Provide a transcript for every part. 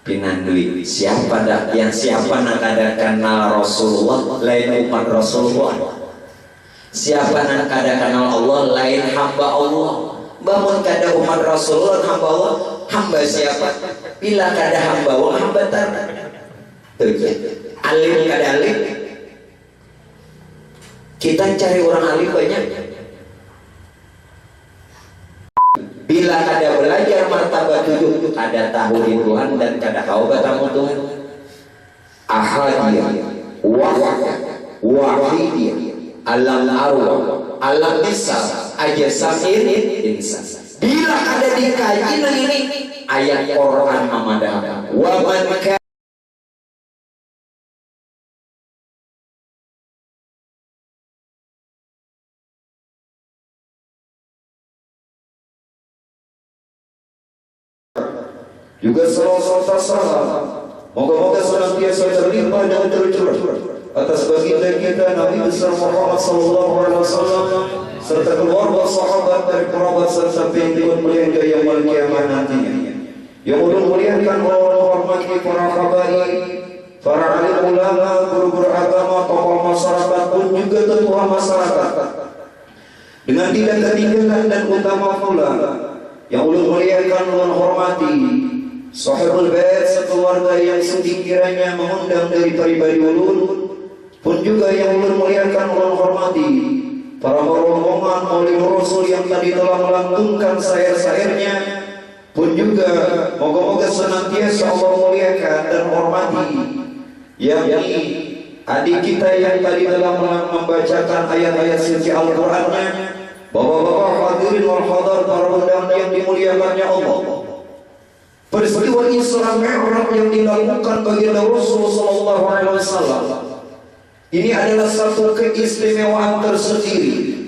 pinandui siapa dah yang siapa nak kada kenal Rasulullah lain umat Rasulullah, siapa nak kada kenal Allah lain hamba Allah. Bangun kada umat Rasulullah hamba Allah, hamba siapa? Bila kada hamba Allah hamba tar alim kada alim. Kita cari orang alim banyak, bila kada belajar martabat tujuh, kada tahu di Tuhan dan kada tahu batamu Tuhan. Ahadiyah, wahidiyah, alam arwah, alam misal, aja samir insan. Bila ada dikaji ini ayat Quran Muhammadah. Wa man juga selalu tersalah. Moga-moga senantiasa terlimpah dan tercurah atas baginda kita Nabi besar Muhammad sallallahu alaihi wasallam serta keluarga sahabat dari kerabat serta pengikut beliau hingga yaumul kiamat nantinya. Yang ulun muliakan Allah hormati para habaib, para alim ulama, guru-guru agama, tokoh masyarakat pun juga tetua masyarakat. Dengan tidak ketinggalan dan utama pula yang ulun muliakan ulun hormati Sahibul Bait sekeluarga yang sedih kiranya mengundang dari pribadi ulun, pun juga yang ulun muliakan ulun hormati para rombongan maulid Rasul yang tadi telah melantunkan syair-syairnya, pun juga moga-moga senantiasa Allah muliakan dan hormati yakni adik kita yang tadi telah membacakan ayat-ayat suci Al-Qur'annya, bapak-bapak hadirin wal hadar para undangan yang dimuliakannya Allah. Peristiwa Isra Mi'raj yang dilakukan baginda Rasul sallallahu alaihi wasallam ini adalah satu keistimewaan tersendiri,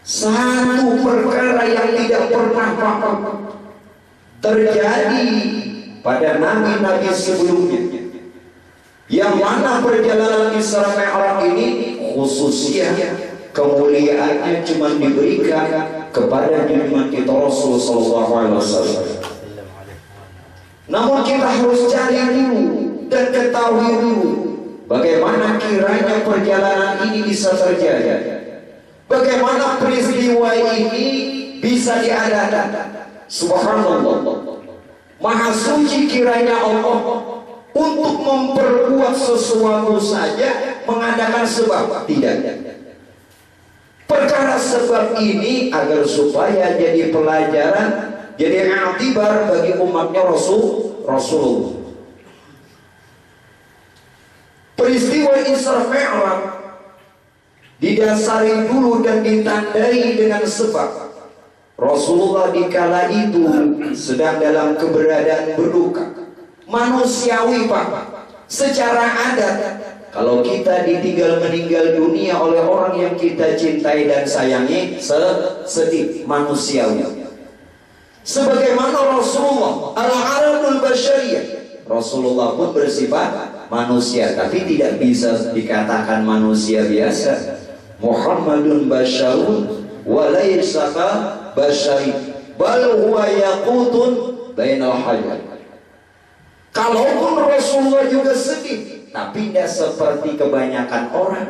satu perkara yang tidak pernah terjadi pada nabi-nabi sebelumnya, yang mana perjalanan Isra Mi'raj ini khususnya kemuliaannya cuma diberikan kepada junjungan kita Rasul sallallahu alaihi wasallam. Namun kita harus cari dulu dan ketahui dulu bagaimana kiranya perjalanan ini bisa terjadi, bagaimana peristiwa ini bisa diadakan. Subhanallah, maha suci kiranya Allah untuk memperbuat sesuatu saja mengadakan sebab. Tidak, perkara sebab ini agar supaya jadi pelajaran, jadi i'tibar bagi umatnya Rasulullah. Peristiwa Isra Mi'raj didasari dulu dan ditandai dengan sebab Rasulullah di kala itu sedang dalam keberadaan berduka. Manusiawi Pak, secara adat kalau kita ditinggal meninggal dunia oleh orang yang kita cintai dan sayangi, sedih, manusiawi. Sebagaimana Rasulullah al-alamul basyariyah, Rasulullah pun bersifat manusia, tapi tidak bisa dikatakan manusia biasa. Muhammadun basyarun wa laysa basyari bal huwa yaqutun bainal hajar. Kalaupun Rasulullah juga sedih, tapi tidak seperti kebanyakan orang.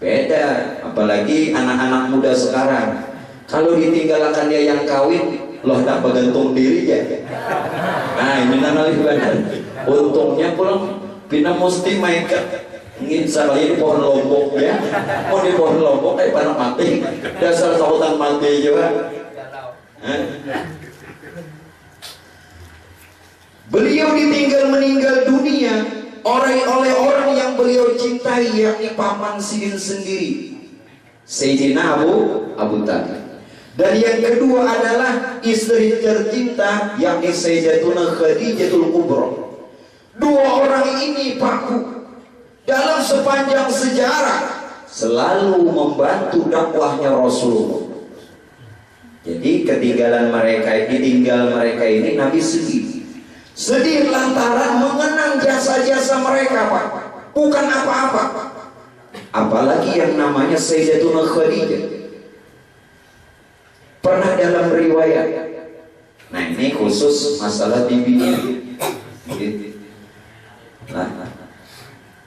Beda, apalagi anak-anak muda sekarang. Kalau ditinggalkan dia yang kawin, loh tak bergantung diri ya. Nah ini nanti benar. Untungnya pulang pindah mesti main ke ingin saya di pohon lombok ya. Mau di pohon lombok kayak panas mati. Dasar sautan mati juga. Beliau ditinggal meninggal dunia oleh orang yang beliau cintai, yakni paman Sidin sendiri, Sayyidina Abu Talib. Dan yang kedua adalah istri tercinta, yakni Sayyidatuna Khadijatul Kubra. Dua orang ini Pak, dalam sepanjang sejarah selalu membantu dakwahnya Rasulullah. Jadi ditinggal mereka ini Nabi sedih lantaran mengenang jasa-jasa mereka Pak, bukan apa-apa. Apalagi yang namanya Sayyidatuna Khadijah. Pernah dalam riwayat, nah ini khusus masalah bibinya, Nah,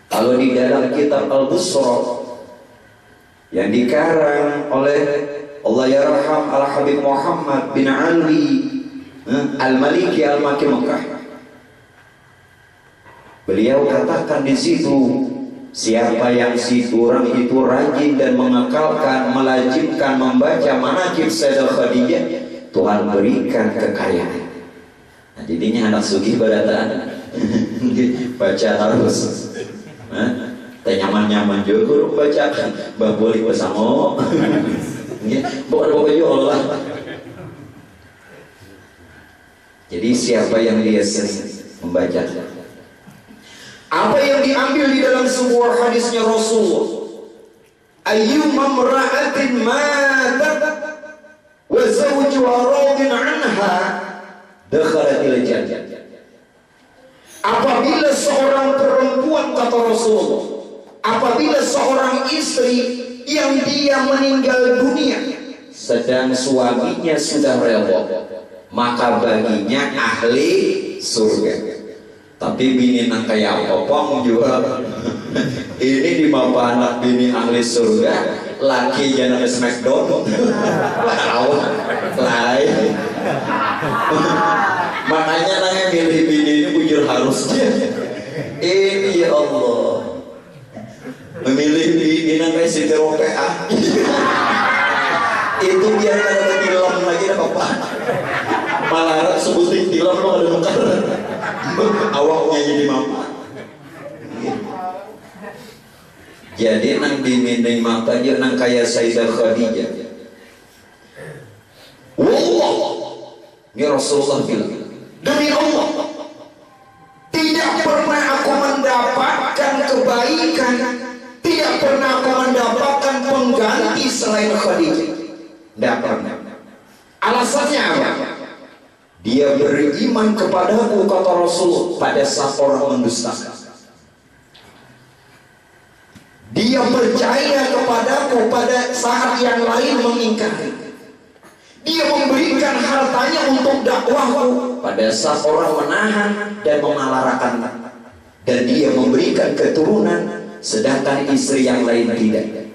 kalau di dalam kitab Al-Busra yang dikarang oleh Allah yarham Al-Habib Muhammad bin Ali Al-Maliki Al-Maki Mekah, beliau katakan di situ, siapa yang orang itu rajin dan mengekalkan, melazimkan membaca manaqib Sayyidah Khadijah, Tuhan berikan kekayaan. Nah, jadinya anak sugih barataan baca terus. Nyaman-nyaman juga guru bacakan, bah boleh bersama. Bukan Allah. Jadi siapa yang dia sering membaca? Apa yang diambil di dalam sebuah hadisnya Rasulullah, ayyuma imra'atin matat wa zawjuha radin anha dakhalatil jannah. Apabila seorang perempuan, kata Rasulullah, apabila seorang istri yang dia meninggal dunia sedang suaminya sudah rela, maka baginya ahli surga. Tapi bini nang kayak apa juga ini di mapa anak bini ahli surga, laki jangan smackdown lain. Makanya nanya milih bini ini bujur harusnya ini, ya Allah, memilih bini nang kayak si PA itu biar ada tilam lagi apa malah sebutin tilam lo ada nukar awaknya jadi mama. Jadi nang diminai mata dia nang kaya Sayyidah Khadijah. Wallah, ini Rasulullah bilang, demi Allah, tidak pernah aku mendapatkan kebaikan, tidak pernah aku mendapatkan pengganti selain Khadijah. Tidak pernah. Alasannya apa? Dia beriman kepadaku, kata Rasul, pada saat orang mendustakan. Dia percaya kepadaku pada saat yang lain mengingkari. Dia memberikan hartanya untuk dakwahku pada saat orang menahan dan memalarakan. Dan dia memberikan keturunan sedangkan istri yang lain tidak.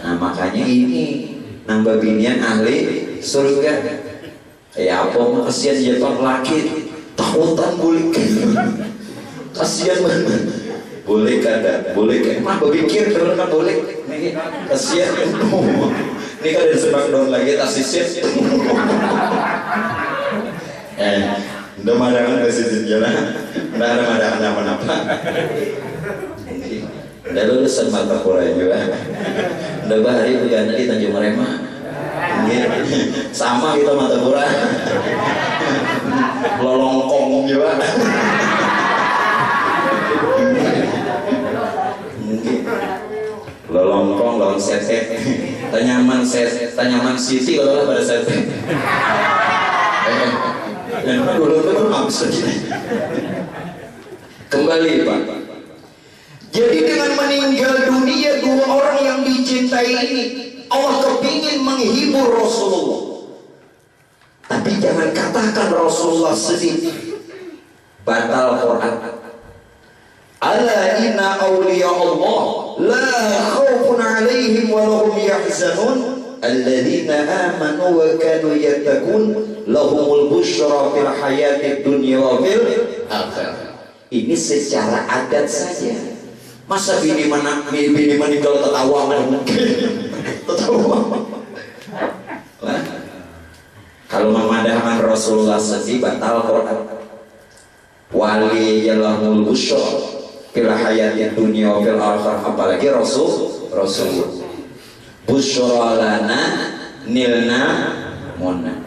Nah makanya ini nambah binian ahli surga. Ya apa mah kasihan jatuh laki takutan boleh kasihan banget boleh kada boleh kan mah berpikir terus kan boleh kasihan ini kan ada semak down lagi tak sisir udah madangan ke sisir jalan udah ada madangan apa-apa udah lulusan mata kuliah juga udah bahari berganda di Tanjung Merema sama kita mata kurang lolongkong juga lolongkong lolong seset tanyaman sisi kalau pada seset dan dulu itu habis kembali Pak. Jadi dengan meninggal dunia dua orang yang dicintai ini, Allah kepingin menghibur Rasulullah. Tapi jangan katakan Rasulullah sedih. Batal Quran. Ala inna awliya Allah la khawfun alaihim wa lahum yahzanun alladzina amanu wa kanu yattaqun lahumul busyra fil hayatid dunya wa fil akhirah. Ini secara adat saja. Masa bini meninggal tertawa tertawa. Kalau memadahkan Rasulullah sedih batal Quran. Wali yalahul busyra fil hayatid dunya wa fil akhirah, apalagi Rasul busyra lana nilna mona.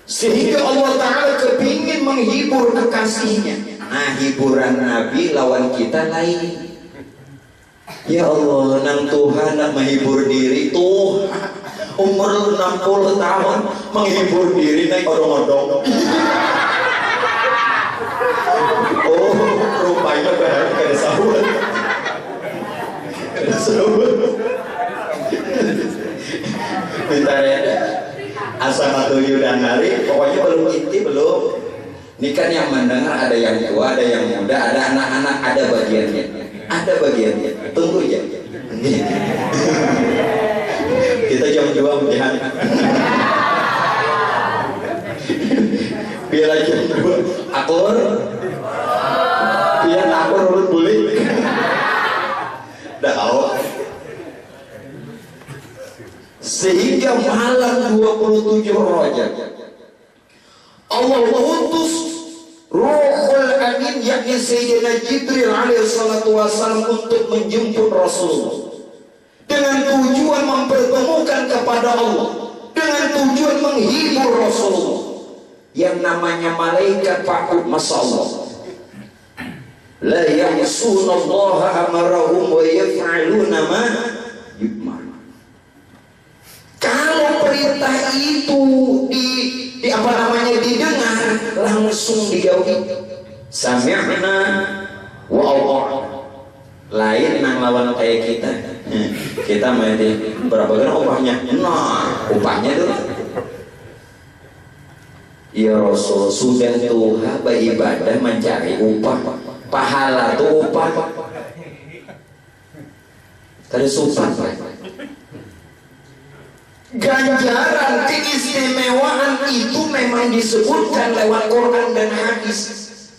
Sehingga Allah Ta'ala kepingin menghibur kekasihnya. Nah hiburan Nabi lawan kita lain. Ya Allah, nang Tuhan nak menghibur diri tuh umur 60 tahun menghibur diri naik odong-odong. Oh rupanya bahaya kada sahur. Bentar ya, asal matu yudan hari pokoknya belum inti belum Ini kan yang mendengar ada yang tua, ada yang muda, ada anak-anak, ada bagiannya. Ada bagiannya. Tunggu ya. Kita jam 2 melihat. Biar jam 2 akur. Biar akur urut boleh. Dah. Sehingga malam 27 Rajab Allah mengutus Ruhul Amin yakni Sayyidina Jibril alaihi salatu wassalam untuk menjemput Rasulullah dengan tujuan mempertemukan kepada Allah, dengan tujuan menghibur Rasulullah. Yang namanya malaikat Pak, Masya Allah, la ya'sunallaha amarahum wa yaf'aluna ma yu'mar. Kalau perintah itu didengar, langsung dijauhi. Sami'na wa ata'na. Lain nang lawan kayak kita. Kita main di berapa kan upahnya? Nah, upahnya tuh. Ya Rasul, sudah tuh hamba ibadah mencari upah. Pahala tuh upah. Tadi upah. Ganjaran keistimewaan itu memang disebutkan lewat Quran dan hadis,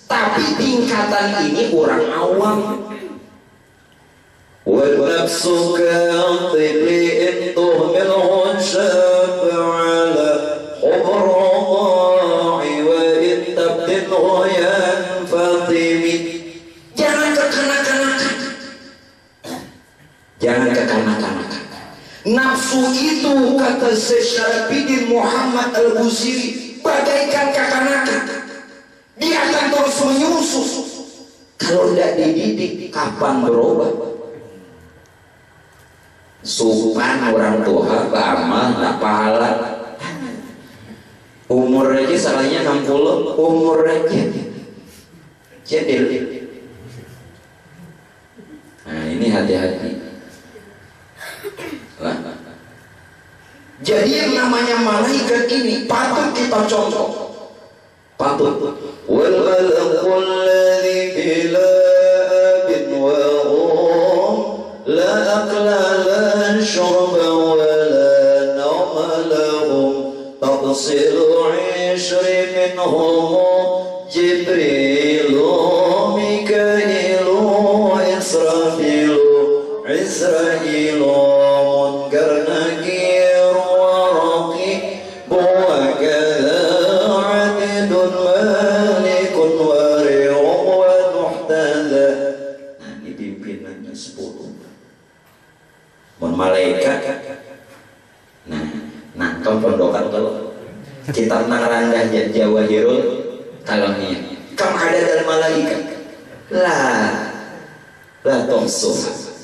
tapi tingkatan ini orang awam. Wal nafsu ka'atili intuhmil hunshab ala hubra'i wa intabdin huyan fatimi. Jangan kekanak-kanakan, jangan kekanak-kanakan. Nafsu itu kata Syarifudin Muhammad Al-Busiri bagaikan kekanakan. Dia akan terus menyusup. Kalau tidak dididik, kapan berubah? Supan orang tua, beramal, tak pahala. Umur aja salahnya 60, umur aja. Jadi, nah ini hati-hati. Jadi yang namanya malaikat ini patut kita contoh. Patut. Wal malakul ladzi bila abin wa hum la aqla la syurba wa la nawma lahum taqsilu 'ishri minhum Jibrilu Mikailu Israfilu Israilu Munkar Nakir Waraqi Buwakadha Adidun Malikun Wari'u wa Muhtada. Nah ini pimpinannya 10. Mun malaikat. Nah kau pondokan kalau kita mengarangkan Jawahirul Kalamiyah. Kam ada dalam malaikat? La tuhsuh.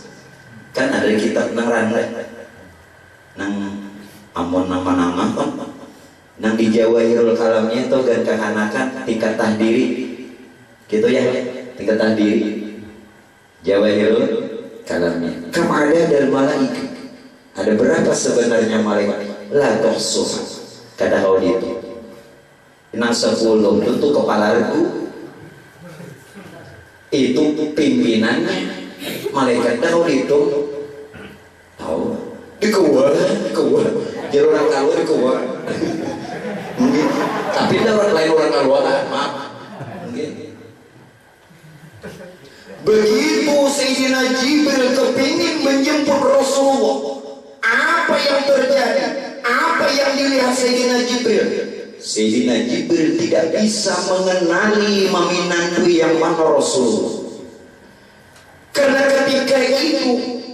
Kan ada kitab nerangkan nang amun nama-nama kan nang di Jawahirul Kalamiyah itu kan kehanakan tingkat tahdiri gitu ya, tingkat tahdiri Jawahirul Kalamiyah. Kam ada dalam malaikat? Ada berapa sebenarnya malaikat? La tuhsuh. Kata kau itu nang 10 tentu kepala regu itu pimpinannya malaikat tahu itu tahu dikeluar jadi orang kalau dikeluar mungkin tapi orang lain orang keluar maaf mungkin begitu Sayyidina Jibril kepingin menjemput Rasulullah. Apa yang terjadi? Apa yang dilihat Sayyidina Jibril? Sayyidina Jibril tidak bisa mengenali meminangui yang mana Rasulullah. Karena ketika itu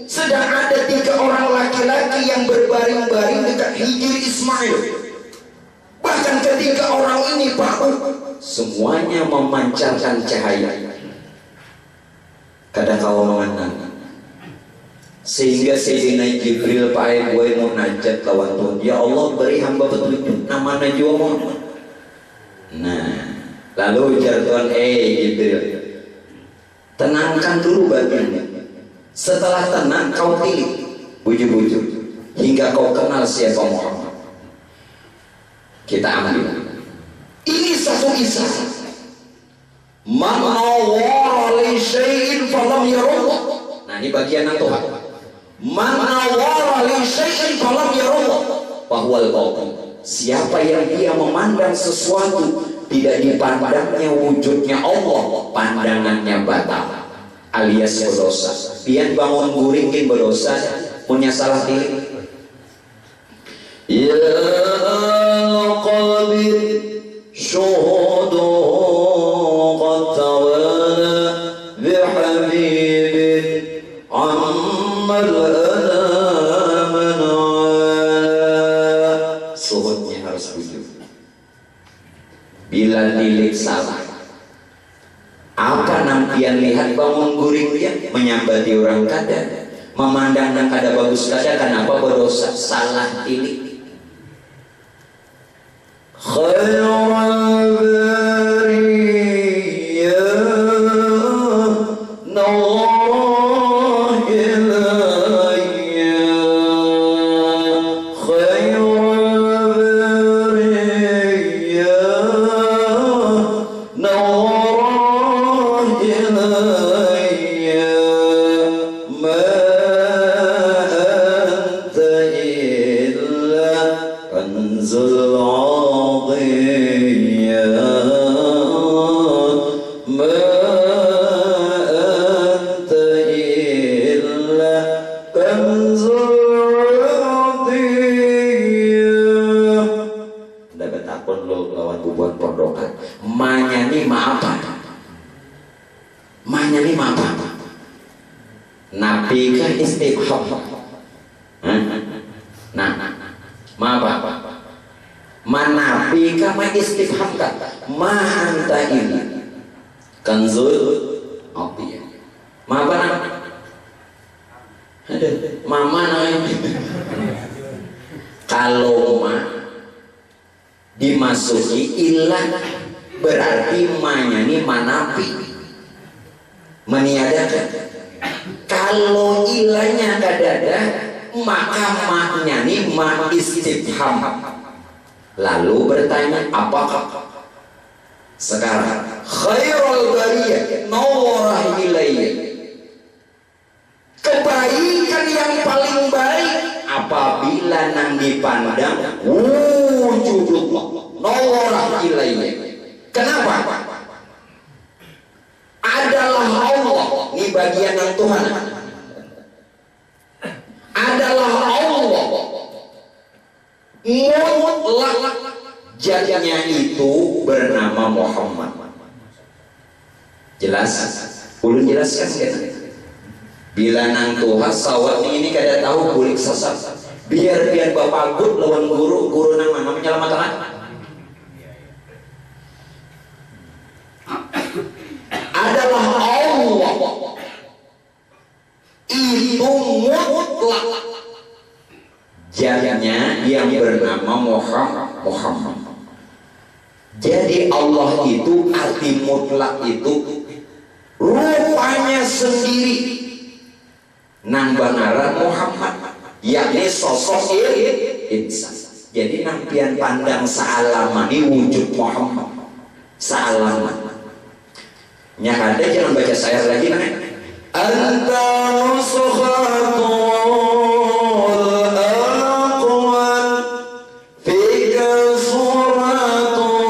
sedang ada 3 orang laki-laki yang berbaring-baring dekat hijri Ismail. Bahkan ketika orang ini bangun, semuanya memancarkan cahaya. Kadang kau mengenal. Sehingga Sayyidina Jibril pakai gue munajat lawan Tuhan. Ya Allah beri hamba petunjuk nama Najwa Muhammad. Nah lalu ujar Tuhan, Jibril tenangkan dulu batinnya. Setelah tenang kau pilih bujuk-bujuk hingga kau kenal siapa Muhammad. Kita ambil. Ini satu kisah Man nawwara li syai'in falam yarullah. Nah, ini bagian yang Tuhan. Man nawwara li syai'in falam yarullah bahwal batil. Siapa yang dia memandang sesuatu tidak dipandangnya wujudnya Allah, pandangannya batal alias berdosa. Pian bangun guringin berdosa, punya salah diri. Ya qalbi syuhudu qad tawala bihabibin ammal alaman. Suhudnya harus wujud. Bila nilik salah, apa nampian lihat bangun guring dia menyambati orang kada, memandang nang kada bagus kada, kenapa berdosa salah nilik. Khairul bariyah nawwara ilayya, khairul bariyah nawwara ilayya, ma anta illa kanzul Nabi kan istifham. Nah, apa? Manabi kan istifham kan? Ma anta ini kanzul atiyah. Ma apa nama? Ada mama namanya. Kalau ma dimasuki ilah berarti manya ini manabi, meniadakan. Kalau ilahnya kadada, maka maknya ini ma istifham. Lalu bertanya apakah sekarang khairul bariyah nawwara ilayya, kebaikan yang paling baik apabila nang dipandang wujudullah nawwara ilayya. Kenapa? Adalah Allah, ini bagian yang Tuhan. Adalah Allah mutlak, jadinya itu bernama Muhammad. Jelas? Ulun jelaskan kan? Bila nang Tuhan sawat ini kada tahu kulik sesat. Biar bapak gut lawan guru nang mana menyelamatkan. Adalah Allah itu mutlak, jadinya yang bernama Muhammad. Jadi Allah itu arti mutlak itu rupanya sendiri nang banaran Muhammad, yakni sosok insan. Jadi nang pian pandang sa'alamani wujud Muhammad sa'alaman. Nya ada jangan baca syair lagi kan? Anta nusukhatul aqwan fika suratul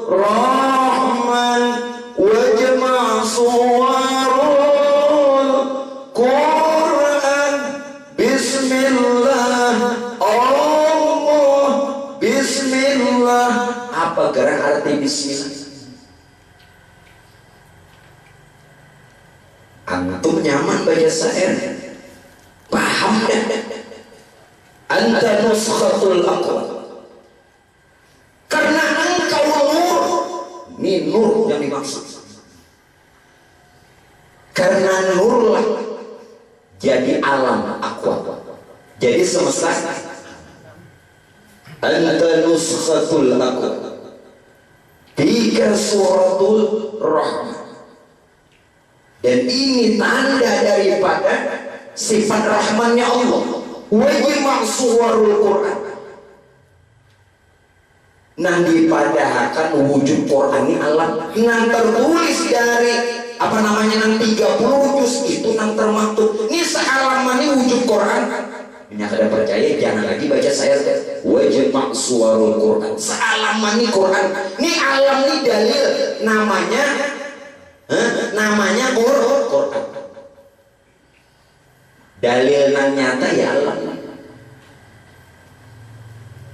rahman wajma' suwarul Quran bismillah Allah bismillah. Apa gerak arti bismillah? Antum nyaman baca syair, paham dah? Anta nuskhatul aqwan, karena engkau nur, ini nur yang dimaksud. Karena nurlah jadi alam aqwan, jadi semesta. Anta nuskhatul aqwan tiga suratul rahman. Dan ini tanda daripada sifat rahmannya Allah. Wajib suwarul Quran. nang dipadahakan wujud Quran ini alam nang tertulis dari apa namanya nang 30 juz itu nang termaktub ini sealaman ini wujud Quran. Ini kada percaya jangan lagi baca saya wajib suarul Quran sealaman ini Quran ini alam ini dalil namanya Quran dalil nang nyata ya alam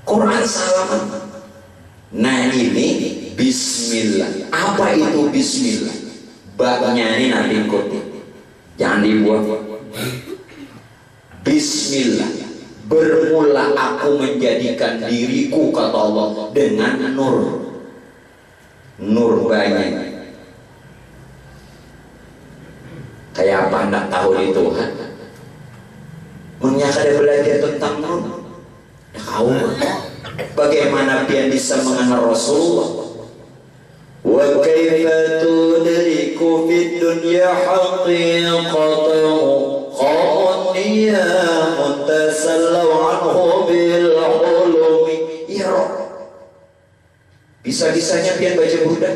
Quran salaman. Nah ini bismillah. Apa itu bismillah? Babnya ini nanti ikuti jangan dibuat. Bismillah, bermula aku menjadikan diriku kata Allah dengan nur banyak. Kayak apa anda tahu di Tuhan? Menyak ada belajar tentang nur. Tahu bagaimana dia bisa mengenal Rasulullah? Wa kaifa tudriku fid dunya haqiqatahu qawniya mutasallu anhu bil hulumi. Ya bisa-bisanya dia baca Burda.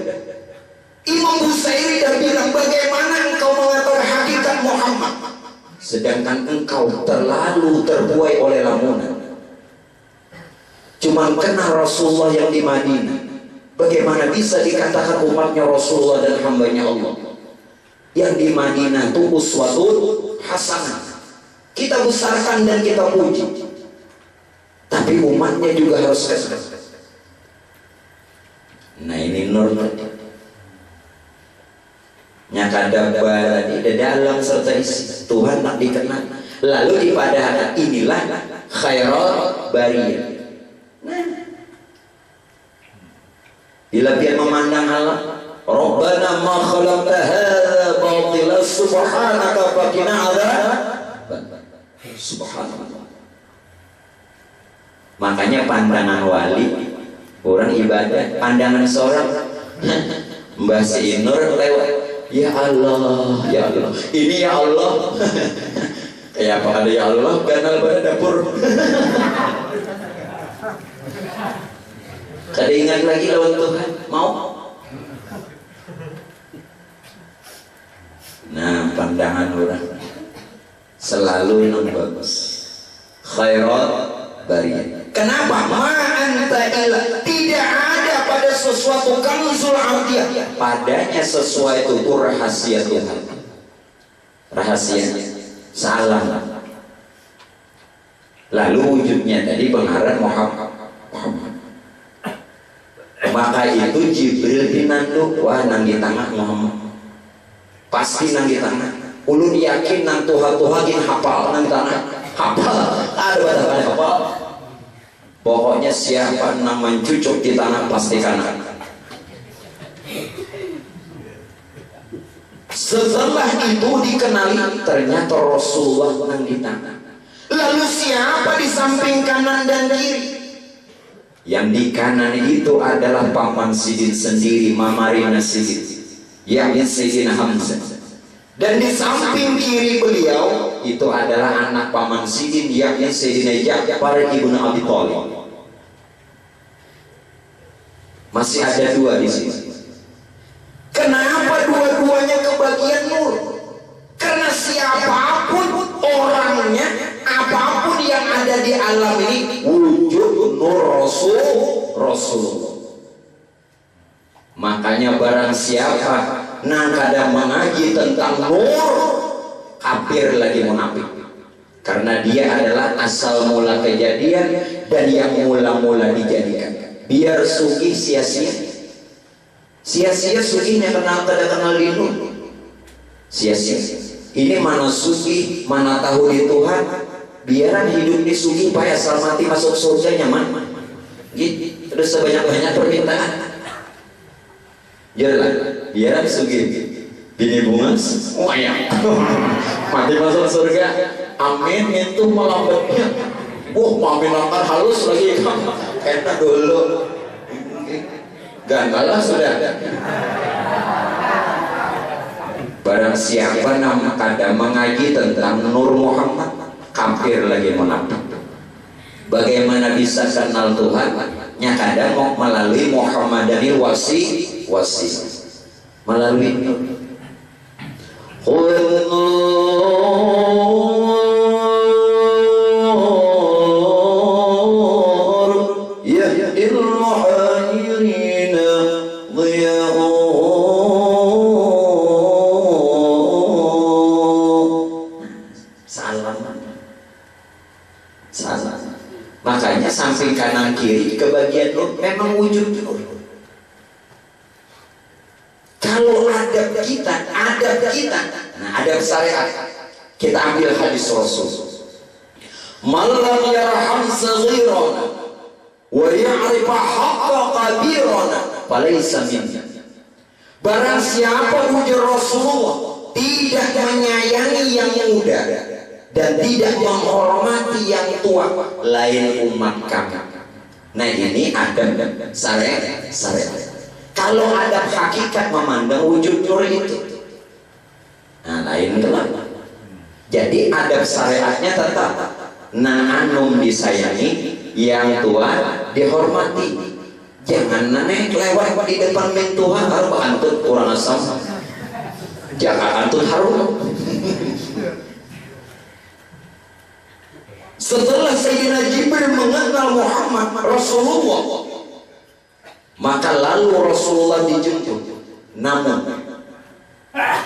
Imam Busairi dah bilang bagaimana engkau mengetahui hakikat Muhammad sedangkan engkau terlalu terbuai oleh lamunan. Cuma kenal Rasulullah yang di Madinah. Bagaimana bisa dikatakan umatnya Rasulullah dan hambanya Allah yang di Madinah itu uswatun hasanah, kita besarkan dan kita puji, tapi umatnya juga harus kenal. Nah ini nur nyakada tadi di dalam serta isi Tuhan tak dikenal lalu dipadahkan inilah khairat bariyah. Bila dia memandang Allah, Rabbana ma khalaqta hadza batila subhanaka faqina adzab. Subhanallah. Makanya pandangan wali orang ibadah, pandangan seorang Mbah Sinur lewat, ya Allah, ya Allah. Ini ya Allah. Kayak apa ada ya Allah, kanal pada dapur. Kada ingat lagi lawan Tuhan, mau? Nah, pandangan orang selalu yang bagus. Khairat bariyah. Kenapa? Ma'anta ilah. Tidak ada pada sesuatu kanzul ardiyah. Padanya sesuatu itu rahasia Tuhan. Rahasia salam. Lalu wujudnya tadi pengarang Muhammad. Maka itu Jibril dinanduk, wah nang di tengah Muhammad pasti nang di tengah. Ulun yakin nang Tuhan gin hafal nang tanah hafal ada pada hafal. Pokoknya siapa nang mencucuk di tanah pasti kanan. Setelah itu dikenali ternyata Rasulullah nang di tengah. Lalu siapa di samping kanan dan kiri? Yang di kanan itu adalah paman Sidin sendiri, Mamarina Sidin, yakni Sidin Hamzah. Dan di samping kiri beliau itu adalah anak paman Sidin, yakni Sidin Ja'far ibnu Abi Thalib. Masih ada dua di sini. Kenapa dua-duanya kebagian nur? Karena siapapun orangnya, apapun yang ada di alam ini wujud nur Rasul. Makanya barang siapa nang kadang mengaji tentang nur, kafir lagi munafik. Karena dia adalah asal mula kejadian dan yang mula-mula dijadikan. Biar sugi sia-sia. Sia-sia suginya kenal di nur. Sia-sia. Ini mana sugi, mana tahu di Tuhan. Biaran hidup di sugi, supaya asal mati masuk surga nyaman. Gitu. Terus sebanyak-banyak permintaan. Jalan, biaran sugi. Bini bunga, semuanya. Mati masuk surga. Amin, itu melambatnya. Mamin akan halus lagi. Enak dulu. Gandalah sudah. Barang siapa nama kadang mengaji tentang Nur Muhammad, kafir lagi munafik. Bagaimana bisa kenal Tuhan? nya kadang mau melalui Muhammadanil wasi melalui nur. Makanya samping kanan kiri ke bagian nur memang wujud nur. Kalau adab kita, nah adab syariat, kita ambil hadis Rasul. Malam yarham saghirana wa ya'rif haqqa kabirana falaysa minna. Barang siapa ujar Rasulullah tidak menyayangi yang muda dan tidak menghormati yang tua, lain umat kami. Nah ini adab syariat. Kalau adab hakikat memandang wujud nur itu, nah lain kelak. Jadi adab syariatnya tetap anum disayangi, yang tua dihormati. Jangan nane lewat di depan mentua harus antut kurang asam. Jangan antut harum. Setelah Sayyidina Jibril mengenal Muhammad Rasulullah, maka lalu Rasulullah dijemput. Namun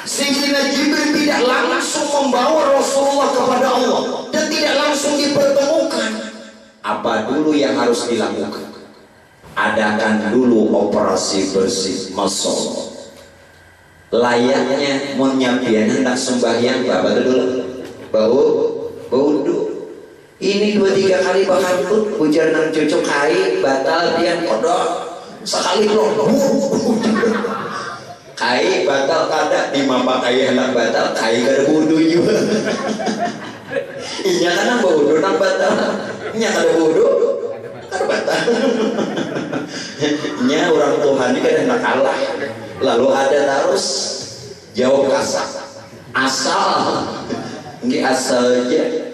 Sayyidina Jibril tidak langsung membawa Rasulullah kepada Allah dan tidak langsung dipertemukan. Apa dulu yang harus dilakukan? Adakan dulu operasi bersih masuk. Layaknya menyapian hendak sembahyang bapak dulu bau dulu. Ini 2-3 kali bakantut ujar nang cucuk kai batal pian kodok sekali loh. Kai batal kada di mama kai anak batal kai kada wudu juga. Iya kan wudu nang batal. Nya kada wudu kada batal. Nya orang Tuhan ini kada nak kalah. Lalu ada terus jawab kasar. Asal nggih asal aja.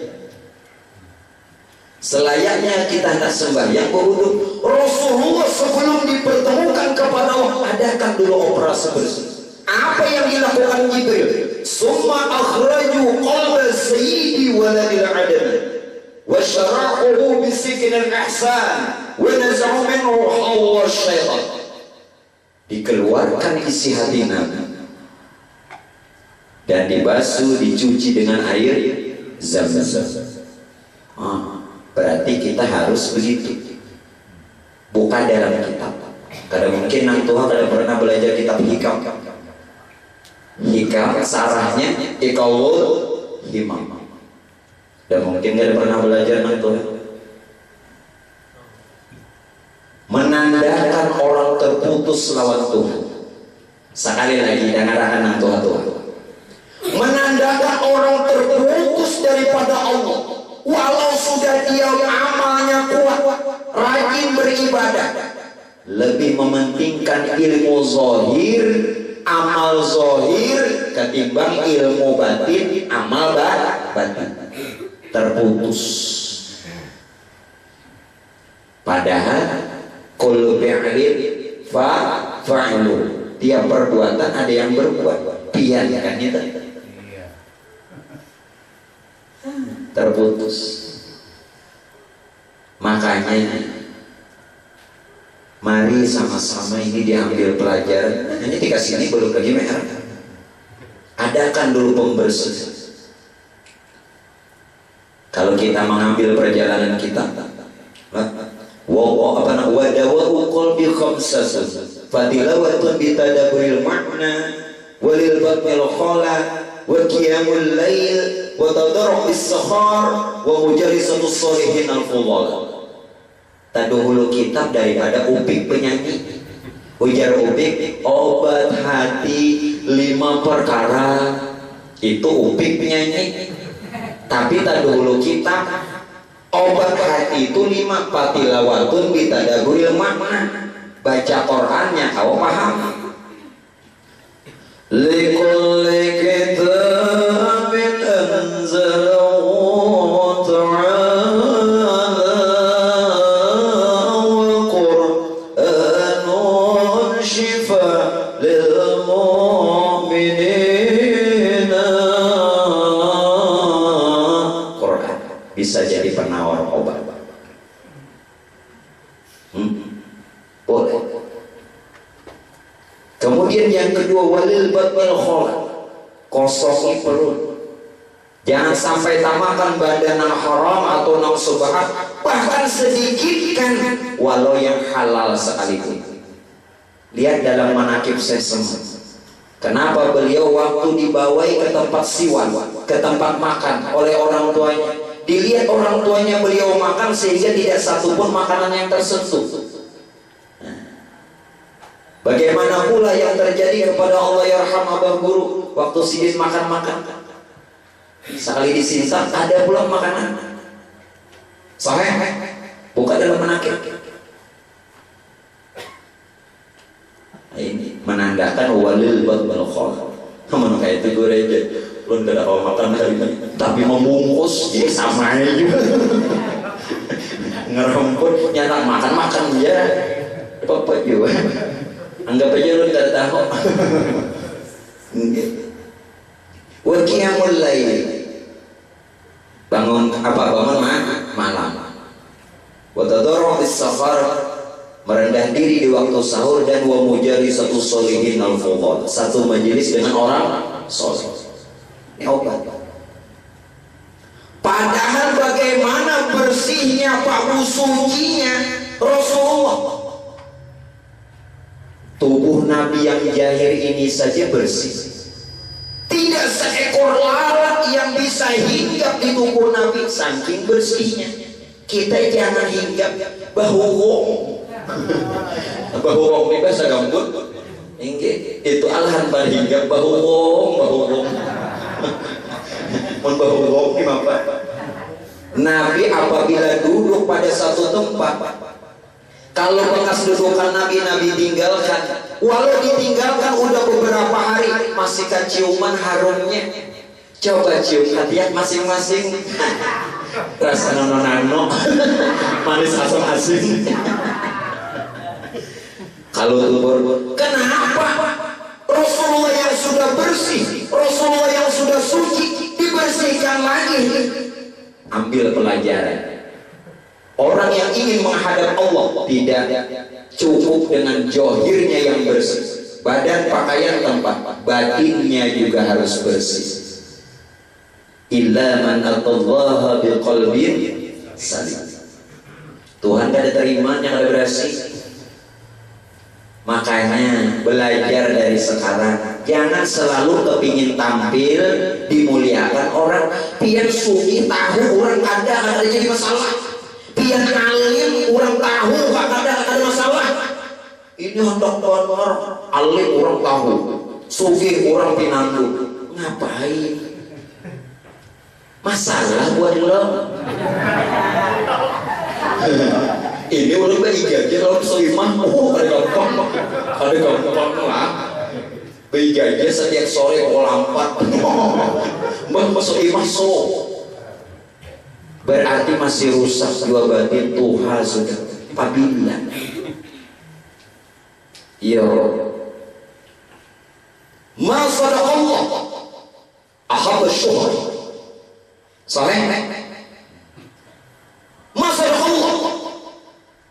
Selayaknya kita hendak sembahyang berwudu, Rasulullah sebelum dipertemukan kepada Allah adakan dulu operasi bersih. Apa yang dilakukan Jibril? Summa akhraju qalba sayyidi waladil adam wa syarahuhu bisikin al-ihsan wa naz'u minhu hawa syaitan. Dikeluarkan isi hati Nabi dan dibasuh, dicuci dengan air zam-zam. Berarti kita harus begitu, bukan dalam kitab. Kadang mungkin nang Tuhan kada pernah belajar kitab hikam sarahnya ikawul himam, dan mungkin kada pernah belajar nang Tuhan menandakan orang terputus lawan Tuhan. Sekali lagi dengarkan nang Tuhan, menandakan orang terputus daripada Allah. Walau sudah dia amalnya kuat, rajin beribadah, lebih mementingkan ilmu zahir, amal zahir ketimbang ilmu batin, amal batin. Terputus. Padahal kullu fi'lin fa'lu. Tiap perbuatan ada yang berbuat. Pian kan itu. Terputus. Makanya mari sama-sama ini diambil pelajaran. Ini dikasih ini belum lagi merah. Adakan dulu pembersih. Kalau kita mengambil perjalanan kita, wadawa'u qalbi khamsatun fatilawatun bitadaburil makna walil batnil khala wa qiyamul lail wa tadarruk bis-sakhar wa mujalisatus sholihin al-fudhal. Taduhulu kitab daripada upik penyanyi. Ujar upik, obat hati 5 perkara. Itu upik penyanyi. Tapi taduhulu kitab, obat hati itu 5 patilawatun bitadaburil makna. Baca Qur'annya kau paham. Likulli kitabin anzalahu ta'ala wa lil mu'minina. Quran bisa jadi penawar obat. Boleh. Kemudian yang kedua, walil batnil kholaq, kosongi perut. Jangan sampai tamakan badan yang haram atau yang subhat, bahkan sedikitkan walau yang halal sekalipun. Lihat dalam manaqib Sesem, kenapa beliau waktu dibawai ke tempat siwan, ke tempat makan oleh orang tuanya, dilihat orang tuanya beliau makan sehingga tidak satupun makanan yang tersentuh. Bagaimana pula yang terjadi kepada Allah yarham abah guru waktu Sidin makan-makan, sekali disintap ada pula makanan. Sahih, buka dalam manaqib. Ini menandakan walil batnil kholaq. Namun kayak itu gue aja, lu nggak ada makan hari ini, tapi membungkus, ya sama aja. Ngeremput, nyata makan ya, apa juga. Anggap aja lu nggak tahu. Wa qiyamul lail, bangun malam. Wa tadarrus safar, merendah diri di waktu sahur, dan wa mujarisatu sholihin al-fudhal, satu majelis dengan orang soleh. Ini obat. Padahal bagaimana bersihnya, Pak, sucinya Rasulullah. Tubuh Nabi yang jahir ini saja bersih. Tidak seekor lalat yang bisa hinggap di tubuh Nabi, saking bersihnya. Kita jangan hinggap bahu wong. Bahu wong ini bahasa gambut. Itu alahan pada hinggap bahu wong. Mun bahu wong gimana? Nabi apabila duduk pada satu tempat, kalau bekas dudukan Nabi tinggalkan, walau ditinggalkan udah beberapa hari, masih ciuman harumnya. Coba cium hati masing-masing. Rasa nano manis asam asin. Kalau tubur, kenapa Rasulullah yang sudah bersih, Rasulullah yang sudah suci dibersihkan lagi? Ambil pelajaran. Orang yang ingin menghadap Allah tidak cukup dengan johirnya yang bersih, badan, pakaian, tempat, batinnya juga harus bersih. Illa man atallaha biqalbin salim. Tuhan tidak terima yang ada bersih. Makanya belajar dari sekarang, jangan selalu kepingin tampil dimuliakan orang. Pian suki tahu orang ada jadi masalah. Pian alim orang tahu gak ada masalah. Ini hendak donor alim orang tahu, suki orang pinandu. Ngapain? Masalah buat lo. Ini orang berijazah kalau selimah, ada gampang lah. Berijazah setiap sore bola 4. Masuk imah berarti masih rusak dua batin Tuhan sudah pabila. Yo, masada Allah ahab syuhur sahih. Masada Allah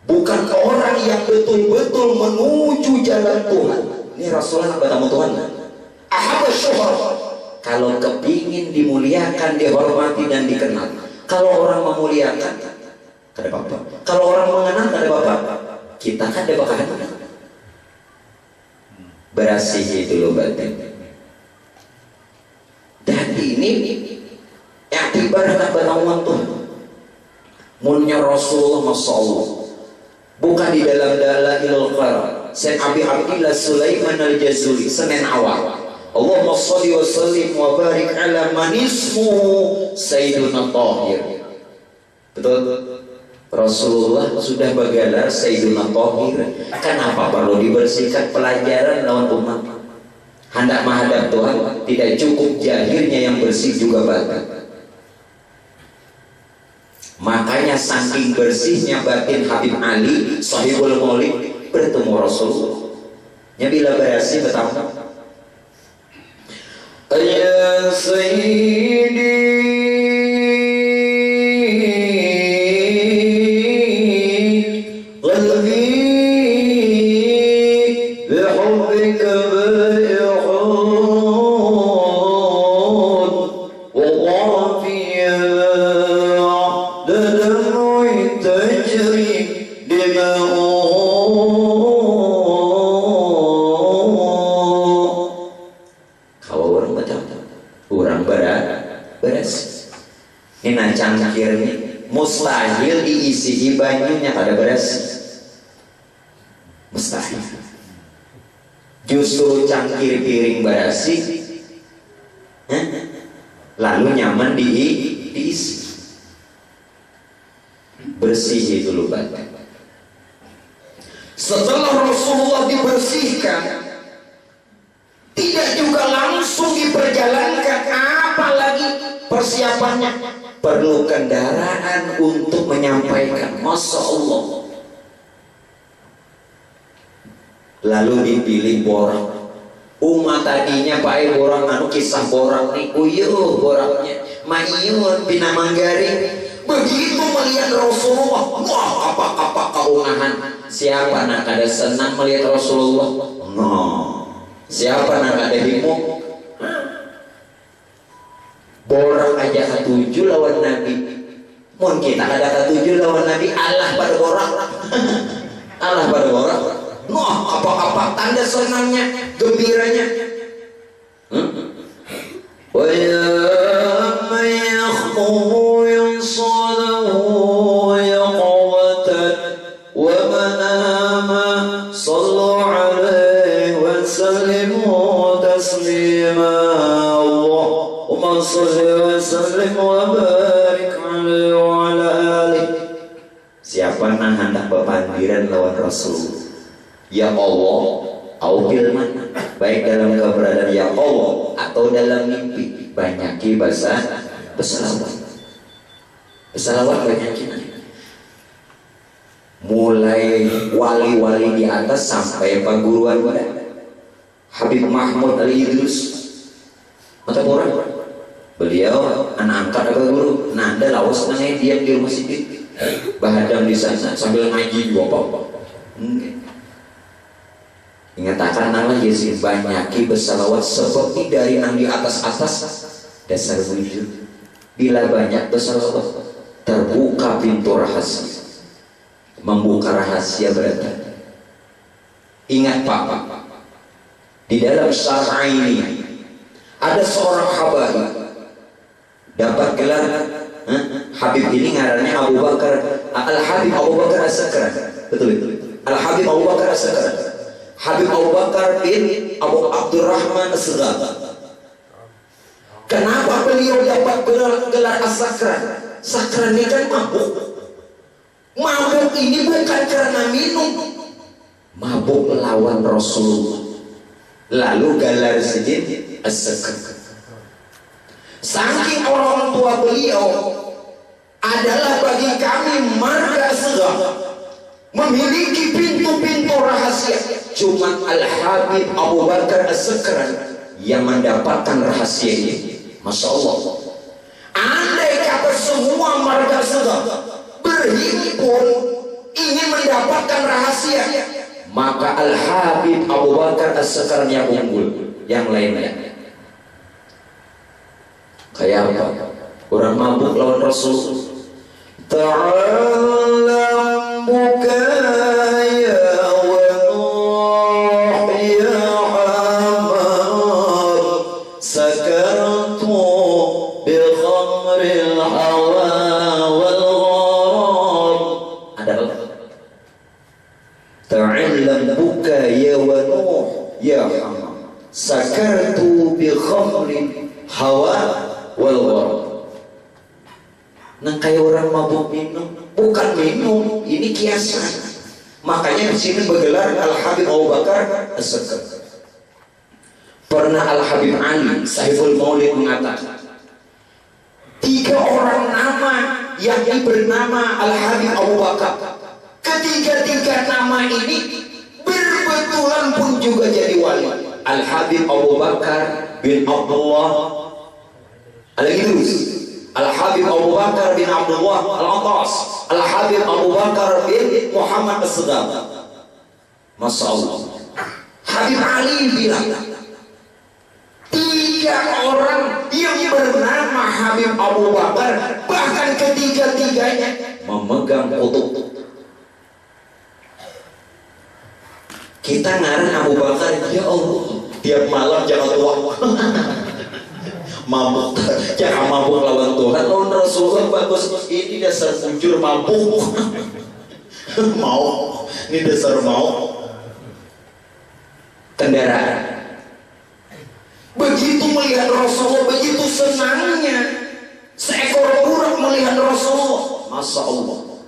bukan orang yang betul-betul menuju jalan Tuhan. Ini Rasulullah bertemu Tuhan. Ahab syuhur, kalau kepingin dimuliakan, dihormati dan dikenal. Kalau orang memuliakan, ada apa-apa. Kalau orang mengenal, ada apa-apa. Kita kan ada bakat. Bersih itu loh batin. Dan ini ibarat pertemuan Tuhan. Munnya Rasulullah Masya bukan di dalam Dalailul Qaram. Sayyid Abi Abdillah Sulaiman Al-Jazuli Senin awal. Allahumma sholli wa sallim wa barik ala man ismuhu Sayyiduna Thahir. Betul? Rasulullah sudah bergelar Sayyiduna Thahir. Kenapa perlu dibersihkan? Pelajaran lawan umat. Hendak menghadap Tuhan tidak cukup jahirnya yang bersih, juga batin. Makanya saking bersihnya batin Habib Ali Sahibul Maulid bertemu Rasulullah. nya bila berasi betapa ya sayyidi qalbi bihubbika cangkirnya mustahil diisi banyunya pada beras, mustahil. Justru cangkir piring berasi lalu nyaman diisi, bersih itu lubat. Setelah Rasulullah dibersihkan, tidak juga langsung diperjalankan, apalagi persiapannya perlu kendaraan untuk menyampaikan. Masya Allah. Lalu dipilih borak. Umat tadinya pakai borak anu kisah borak nih uyuh boraknya mayun bina Manggaring. Begitu melihat Rasulullah, wah apa keungahan. Siapa nak ada senang melihat Rasulullah? No. Siapa nak ada himung? Borak aja ketujuh lawan Nabi. Mun kita ada ketujuh lawan Nabi, Allah pada borak. Allah pada borak. Wah apa tanda senangnya, gembiranya. Wa ya man yakhmu yansalahu yaqwatan wa manama sallu alaihi wa sallimu taslima. Siapa yang hendak berpandiran lawan Rasul, ya Allah, aukil mana, baik dalam keberadaan ya Allah atau dalam mimpi, banyaki bersalawat banyaki. Mulai wali-wali di atas sampai perguruan Habib Mahmud Ali Idrus mata orang. Beliau anak angkat apa guru, nah ada lawas nangis diam di rumah Siddiq, bahadam di sana sambil ngaji juga apa. Ingatakan nama Yesus banyaki bersalawat seperti dari nang di atas dasar wujud. Bila banyak bersalawat terbuka pintu rahasia, membuka rahasia berarti. Ingat Pak, di dalam syarah ini ada seorang habaib dapat gelar Habib ini ngarannya Abu Bakar Al-Habib Abu Bakar As-Sakran. Betul itu. Al-Habib Abu Bakar As-Sakran. Habib Abu Bakar bin Abu Abdurrahman As-Sagat. Kenapa beliau dapat gelar As-Sakran? Sakran ini kan mabuk. Mabuk ini bukan karena minum, mabuk lawan Rasulullah. Lalu gelar sedikit As-Sakran. Saking orang tua beliau adalah bagi kami marga segala, memiliki pintu-pintu rahasia. Cuma Al-Habib Abu Bakar As-Sakran yang mendapatkan rahasia ini. Masya Allah. Andai kata semua marga segala berhimpun ingin mendapatkan rahasia, maka Al-Habib Abu Bakar As-Sakran yang unggul, yang lainnya kayak apa? Orang mabuk lawan Rasul. Ta'alam bukaya wa nuh ya hamar sakartu bi khamril hawa wal gharam. Ada apa? Ta'alam bukaya wa nuh ya hamar sakartu bi khamril hawa wal gharam. Nah kayak orang mabuk minum, bukan minum, ini kiasan. Makanya di sini bergelar Al-Habib Abu Bakar As-Sakran. Pernah Al-Habib Ali Saiful Maulid mengatakan 3 orang nama yang bernama Al-Habib Abu Bakar. Ketiga-tiga nama ini kebetulan pun juga jadi wali. Al-Habib Abu Bakar bin Abdullah Al-Idrus, Al-Habib Abu Bakar bin Abdullah Al-Atas, Al-Habib Abu Bakar bin Muhammad As-Sedap. Masya Allah. Habib Ali bilang, 3 orang yang bernama Habib Abu Bakar, bahkan ketiga-tiganya memegang kutub. Kita ngarang Abu Bakar, ya Allah, tiap malam jangan tua, mabuk, jangan mabuk lawan Tuhan. Lawan Rasulullah bagus, ini dasar bujur mabuk. Mau, ini dasar mau. Kendaraan. Begitu melihat Rasulullah, begitu senangnya seekor burung melihat Rasulullah. Masya Allah.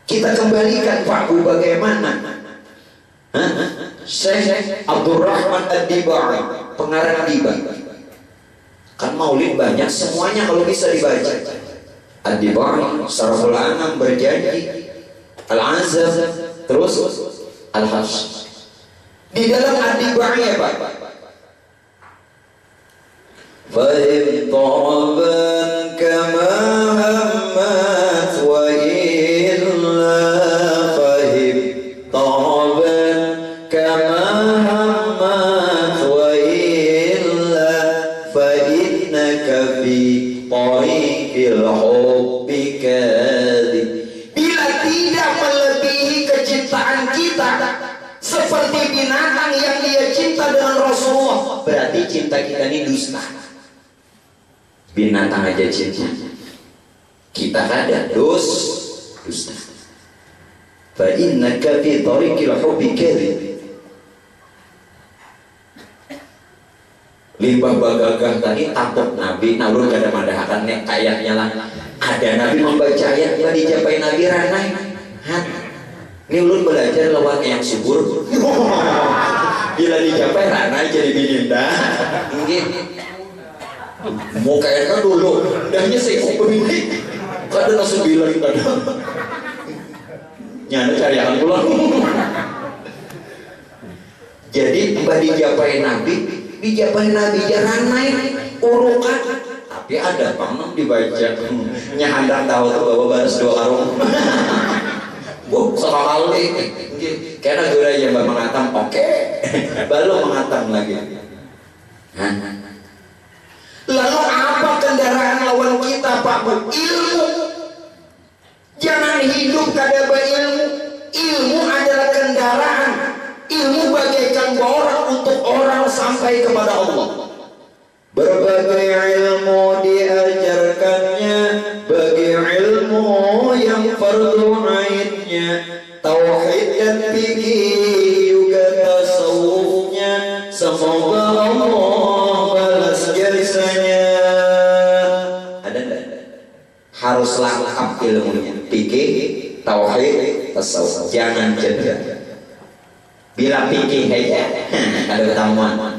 Kita kembalikan Pak Bu bagaimana? Syekh Abdurrahman Ad-Dibai, pengarang Dibai. Kan maulid banyak, semuanya kalau bisa dibaca. Ad-Dibai, Saraful Anam berjanji, Al-Azab, terus Al-Hash. Di dalam Ad-Dibai ya Pak, fahim ta'aban kama hammat wa illa fahim ta'aban kama hammat wa illa fa innaka fi tariqil hubbi kadhib. Bila tidak melebihi kecintaan kita seperti binatang yang dia cinta dengan Rasulullah, berarti cinta kita ini dusta. Binatang aja cinta, kita kada dusta. Fa innaka fi tariqil hubbi kadhib. Limbah bagagah tadi tapuk Nabi, namun kada madahakan nek kayaknya lah. Ada Nabi membaca ayat yang dijapai Nabi ranai. Ini ulun belajar lawan yang subur. Bila dicapai ranai jadi bininda. Mau kayaknya dulu, dahnya sekok pemimpin. Kadang langsung bilang kadang. Nyana carian pulang. Jadi mbak dijapai Nabi jarang naik urukan. Tapi ada panggung dibaca. Nyahandang tahu tuh bawa baris 2 karung. Bu, sama kali. Karena gue aja mbak mengatam, oke. Baru mengatam lagi. Lalu apa kendaraan lawan kita Pak Bu? Ilmu. Jangan hidup kada berilmu. Ilmu adalah kendaraan. Ilmu bagaikan borang untuk orang sampai kepada Allah. Berbagai ilmu diajarkannya, bagi ilmu yang fardu ainnya, tauhid dan fikih juga tasawufnya. Semoga Allah balas jasanya. Ada enggak? Harus lengkap ilmunya, fikih, tauhid, tasawuf. Jangan jeda. Bila fikih aja ada ketemuan.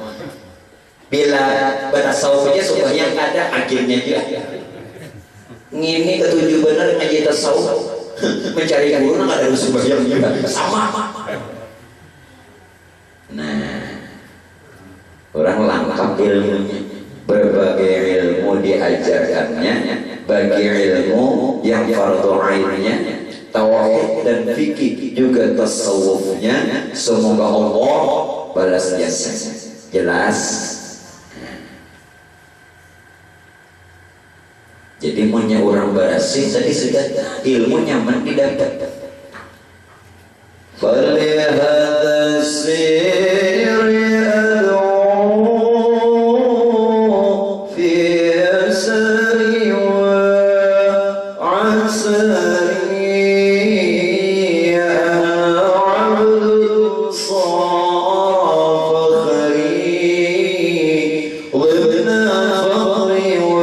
Bila bertasawufnya supaya ada akhirnya juga. Ngini ketujuh benar ngaji tasawuf. Mencari guru nggak ada supaya juga sama. Nah, orang lengkap ilmunya, berbagai ilmu diajarkannya, bagi ilmu yang fardu ainnya, tauhid dan fikih juga tasawufnya. Semoga Allah balas jasa. Jelas. Jadi maunya orang berasih tadi sudah ilmu nyaman didapat. Falihadha siri ad'u fi asri wa asri ana abdu safakhri wabna fakhri wa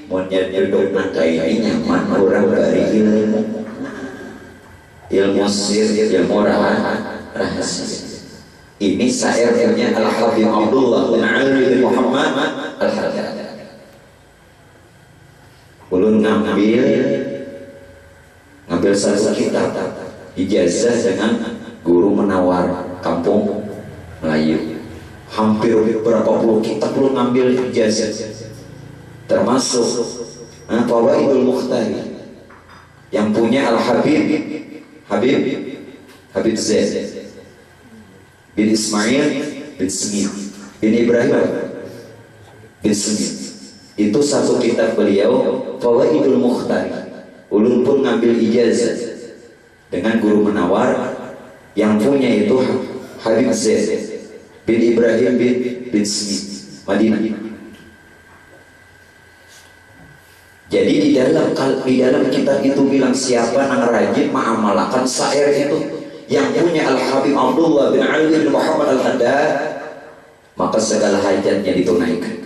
maunya duduk nangka ini nyaman orang dari ilmu sir, ilmu rahasia. Ini syairnya Al-Habib Abdullah bin Ali bin Muhammad Al-Haddad. Ulun ngambil satu kitab ijazah dengan guru menawar kampung Melayu. Hampir berapa puluh kitab lu ngambil ijazah, termasuk Fawaidul Mukhtari yang punya Al-Habib Habib Zaid bin Ismail bin Smith bin Ibrahim bin Smith. Itu satu kitab beliau, Fawaidul Mukhtari. Ulun pun ngambil ijazah dengan guru menawar yang punya itu Habib Zaid bin Ibrahim bin Smith, Madinah. Jadi di dalam kitab itu bilang siapa yang rajin mengamalkan syair itu yang punya Al-Habib Abdullah bin Ali bin Muhammad Al-Haddad, maka segala hajatnya ditunaikan,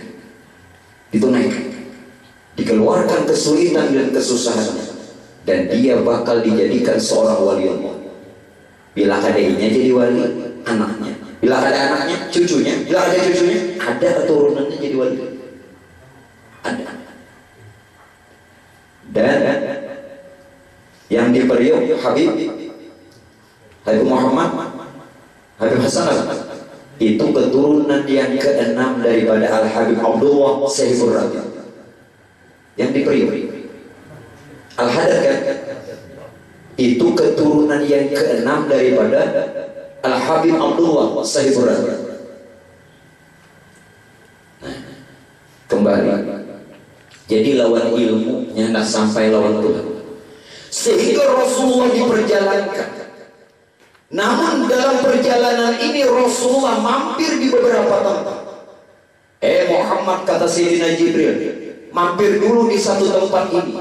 dikeluarkan kesulitan dan kesusahannya, dan dia bakal dijadikan seorang wali Allah. Bila adanya jadi wali, anaknya. Bila ada anaknya, cucunya. Bila ada cucunya, ada keturunannya jadi wali. Ada. Dan yang di Periuk Habib Muhammad Habib Hasan itu keturunan yang keenam daripada Al-Habib Abdullah Sahibur Rabi yang di Periuk. Al-Haddad kan itu keturunan yang keenam daripada Al-Habib Abdullah Sahibur Rabi. Nah, kembali, jadi lawan ilmunya tidak sampai lawan Tuhan, sehingga Rasulullah diperjalankan. Namun dalam perjalanan ini Rasulullah mampir di beberapa tempat. Muhammad, kata Sayyidina Jibril, mampir dulu di satu tempat ini,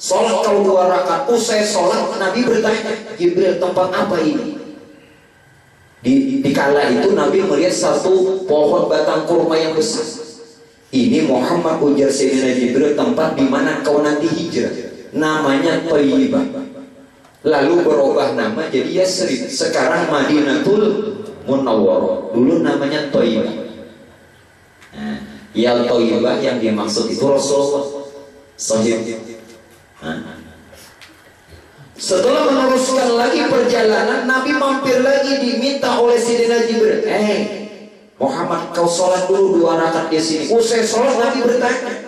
sholat kau 2 rakaat. Usai sholat Nabi bertanya, Jibril, tempat apa ini? Di kala itu Nabi melihat satu pohon batang kurma yang besar. Ini Muhammad, ujar Sayyidina Jibril, tempat di mana kau nanti hijrah, namanya Thayyibah. Lalu berubah nama jadi Yasrib, sekarang Madinatul Munawwarah. Dulu namanya Thayyibah. Nah, ya Thayyibah yang dimaksud itu Rasulullah Sahib. Setelah meneruskan lagi perjalanan, Nabi mampir lagi, diminta oleh Sayyidina Jibril, Muhammad, kau sholat dulu 2 rakaat di sini. Usai sholat Nabi bertanya,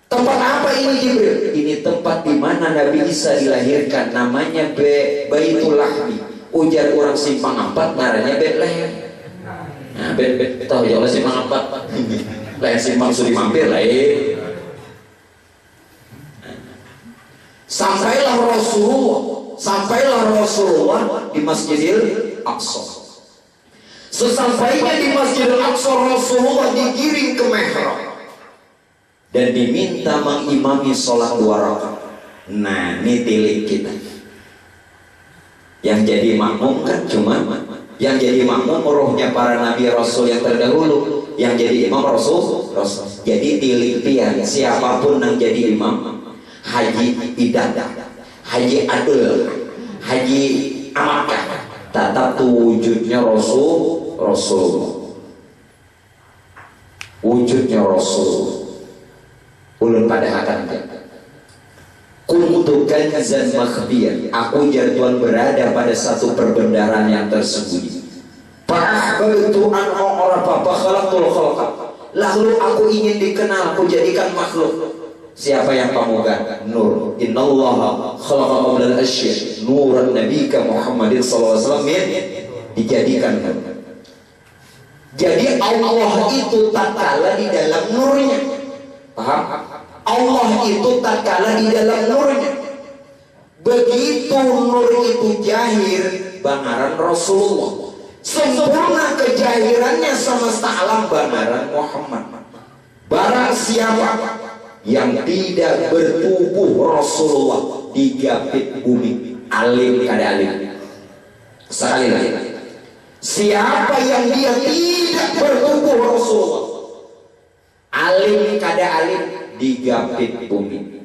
tempat apa ini Jibril? Ini tempat di mana Nabi Isa dilahirkan, namanya Baitul Lahmi. Ujar orang Simpang 4, namanya Bethlehem. Nah, tahu ya oleh Simpang 4. Lain Simpang sudah mampir lain. Sampailah Rasulullah di Masjidil Aqsa. Sesampainya di Masjidil Aqsa, Rasulullah digiring ke mihrab dan diminta mengimami sholat 2 rakaat. Nah, ini tilik kita. Yang jadi makmum kan cuma yang jadi makmum rohnya para nabi rasul yang terdahulu, yang jadi imam rasul. Jadi tilik pian siapapun yang jadi imam, Haji Idadah, Haji Adul, Haji Amakah, tetap wujudnya Rasul. Wujudnya Rasul. Ulun pada akan kuntu kanzan makhbiyan, aku jatuhan berada pada satu perbendaharaan yang tersembunyi. Fa'ahbabtu an a'rafa fa khalaqtul khalqa, lalu aku ingin dikenal, aku jadikan makhluk. Siapa yang pamungkas? Nur. Innallaha khalaqa qablal asya nuran nabiyika Muhammadin sallallahu alaihi wasallam, dijadikan nur. Jadi Allah itu tak kalah di dalam nurnya. Paham? Allah itu tak kalah di dalam nurnya. Begitu nur itu jahir, bangaran Rasulullah. Sempurna kejahirannya semesta alam, bangaran Muhammad. Barang siapa yang tidak bertubuh Rasulullah digapit bumi, alim kada alim. Sekali lagi, siapa yang dia tidak bertubuh Rasulullah, alim kada alim, digapit bumi.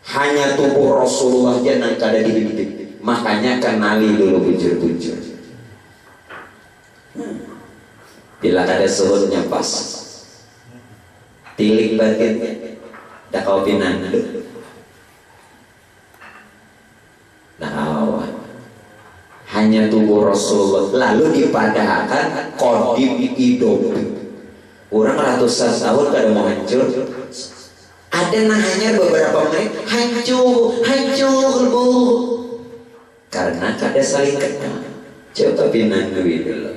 Hanya tubuh Rasulullah jangan kada dihimpit. Makanya kenali dulu bujur-bujur. Bila kada suhutnya pas, tilik batinnya dah kau pinang. Nah, hanya tubuh Rasulullah, lalu dipadahkan kodim hidup. Orang ratusan tahun kada mau hancur, ada nah hanya beberapa menit hancur bu, karena kada saling kenal. Coba pinang duit dulu.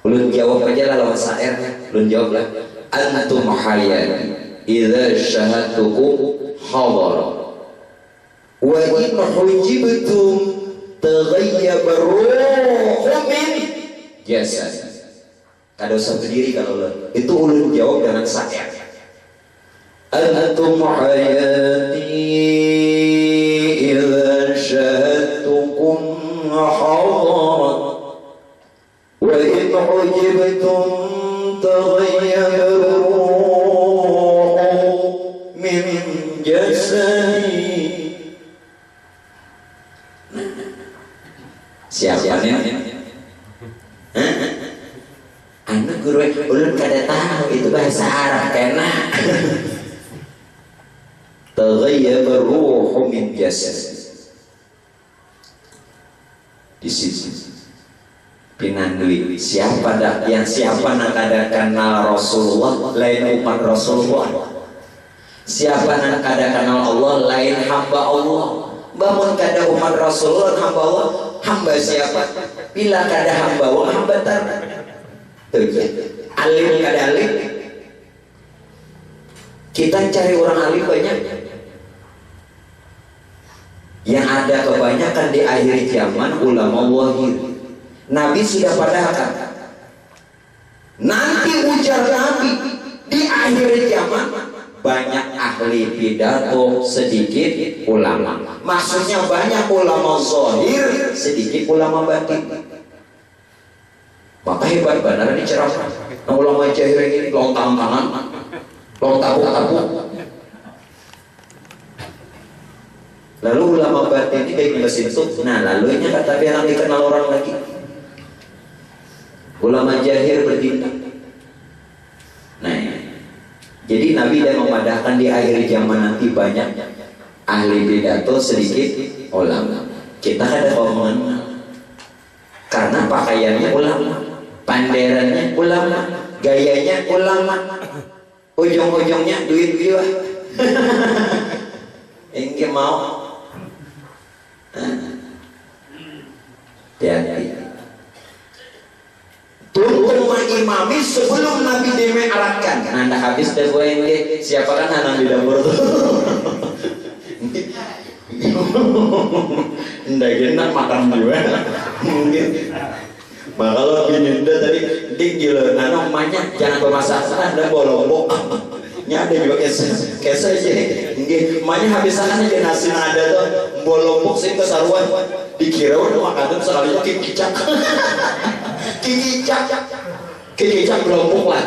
Ulun jawab aja lah lawan syairnya. Ulun jawab lah. Antum hayati idza syahadtukum hadar wa in hujibtum taghayyaba ruhu min jasad. Kada usah berdiri kalau itu ulun jawab dengan syair. Antum hayati idza syahadtukum hadar wa in hujibtum taghayyaba ruhu min jasadi. Siapa nih? Anak guru ulun kada tahu itu bahasa Arab karena taghayyaba ruhu min jasadi. Di sisi pinandui siapa dah yang siapa nak kada kenal Rasulullah lain umat Rasulullah, siapa nak kada kenal Allah lain hamba Allah. Bangun kada umat Rasulullah hamba Allah, hamba siapa? Bila kada hamba Allah hamba tar alim kada alim. Kita cari orang alim banyak, yang ada kebanyakan di akhir zaman ulama wahid. Nabi sudah padahkan nanti ujar Nabi di akhir zaman banyak ahli pidato sedikit ulama. Maksudnya banyak ulama zahir sedikit ulama batin. Maka hebat benar ini ceramah. Nah, ulama jahir ini lontang tangan, tabuk. Lalu ulama batin ini kayak mesin itu. Nah lalunya kata biar dikenal orang lagi. Ulama jahir bertindak. Nah, jadi Nabi dan memadahkan di akhir zaman nanti banyak ahli pidato sedikit ulama. Kita ada omongan karena pakaiannya ulama, panderannya ulama, gayanya ulama, ujung-ujungnya duit gila. Engke mau hati-hati. Tunggu mengimami sebelum Nabi dime'aratkan. Anda habis deh gue ini siapa kan anak di dapur tuh. Nggak enak makan juga. Mungkin. Maka kalau binenda tadi gila. Nah emaknya jangan bermasalah dan bolong. Nya ada juga kesa aja. Emaknya habisan aja nasi ada tuh bolong sih kesaruan. Dikira udah makanan sekali kicak. Kicak belompok lah.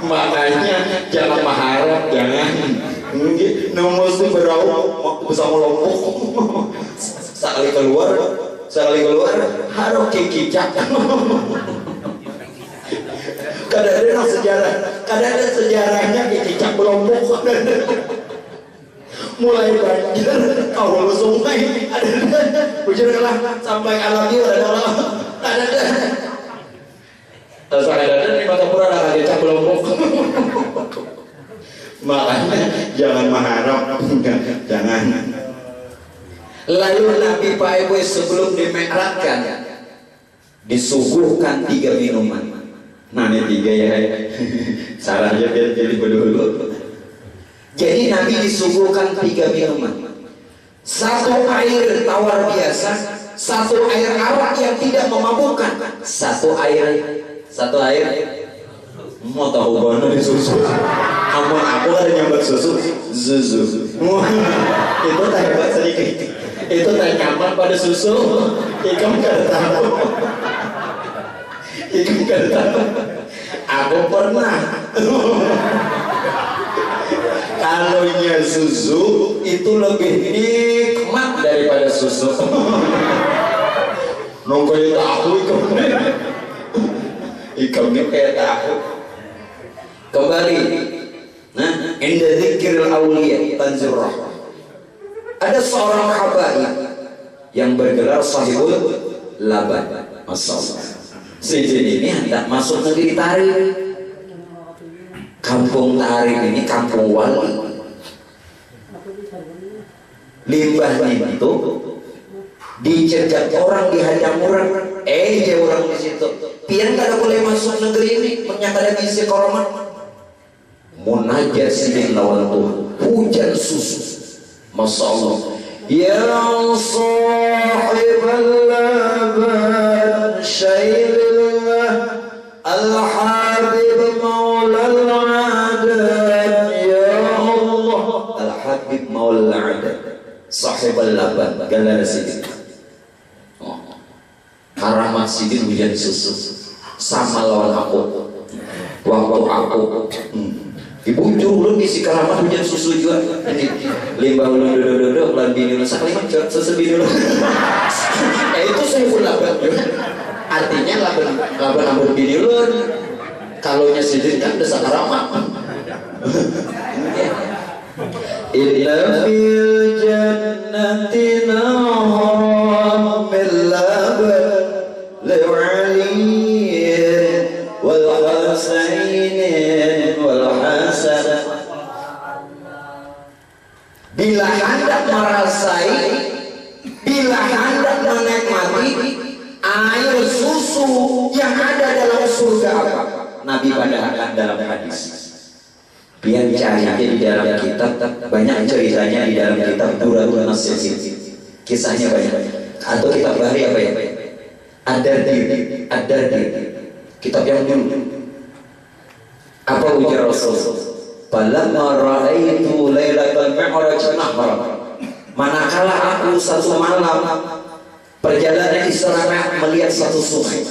Makanya jangan mengharap, jangan nomor itu berau bisa melompok. Sekali keluar harus kicak. Kadang ada sejarahnya kicak belompok. Mulai banjir awal sungai ada bujurlah sampai alam dia ada di Batapura ada kecap belompok. Makanya jangan mengharap, jangan. Lalu Nabi Pak Ibu sebelum dime'ratkan disuguhkan 3 minuman. Nah ini 3 ya, sarannya biar jadi berdulu. Jadi Nabi disuguhkan 3 minuman. 1 air tawar biasa, 1 air arak yang tidak memabukkan, 1 air mau tahu mana di susu. Amun aku ada nyambat susu, zuzu. Itu tak hebat sedikit. Itu tak nyaman pada susu. Ikam kada tahu. Aku pernah. Kalau susu itu lebih nikmat daripada susu. Nongkoy tahu ikamnya kayak tahu. Kembali, nah, inda dzikril awliya tanzur rahmah. Ada seorang habaib yang bergelar Sahibul Laban. Masyaallah. Sidin ini hendak masuk negeri Tarim. Kampung Tarim ini kampung wali. Limbahnya itu dicegat orang, dihadang orang. Dia orang di situ. Pian kada boleh masuk negeri ini, menyatakan isi koroman. Munajat sidin lawan Tuhan. Hujan susu. Masya Allah. Ya sahibal laban syailillah al-habib maulal adad. Ya Allah, al-habib maulal adad, sahibal laban, galar sidin. Karamat sidin hujan susu sama lawan aku. Waktu aku ibu dulu isi karamat hujan susu juga. Ini limbah ulun duduk lan bini sak lima susu bini dulu. Itu Sahibul Laban. Artinya laban ampun bini ulun. Kalaunya sidin kan desa karamat. Inna fil jannati nahar min laban li'aliyin wal hasainin wal hasan. Bila hendak merasai, bila hendak menikmati air susu yang ada dalam surga apa? Nabi pada dalam hadis. Biar cari di dalam kitab, banyak ceritanya di dalam kitab Durratun Nasihin. Kisahnya banyak. Atau kitab Bahri apa ya? Ad-Dardir. Kitab yang dulu. Apa ujar Rasulullah? Falamma ra'aitu lailatal mi'raj nahar. Manakala aku satu malam perjalanan Isra melihat satu sungai.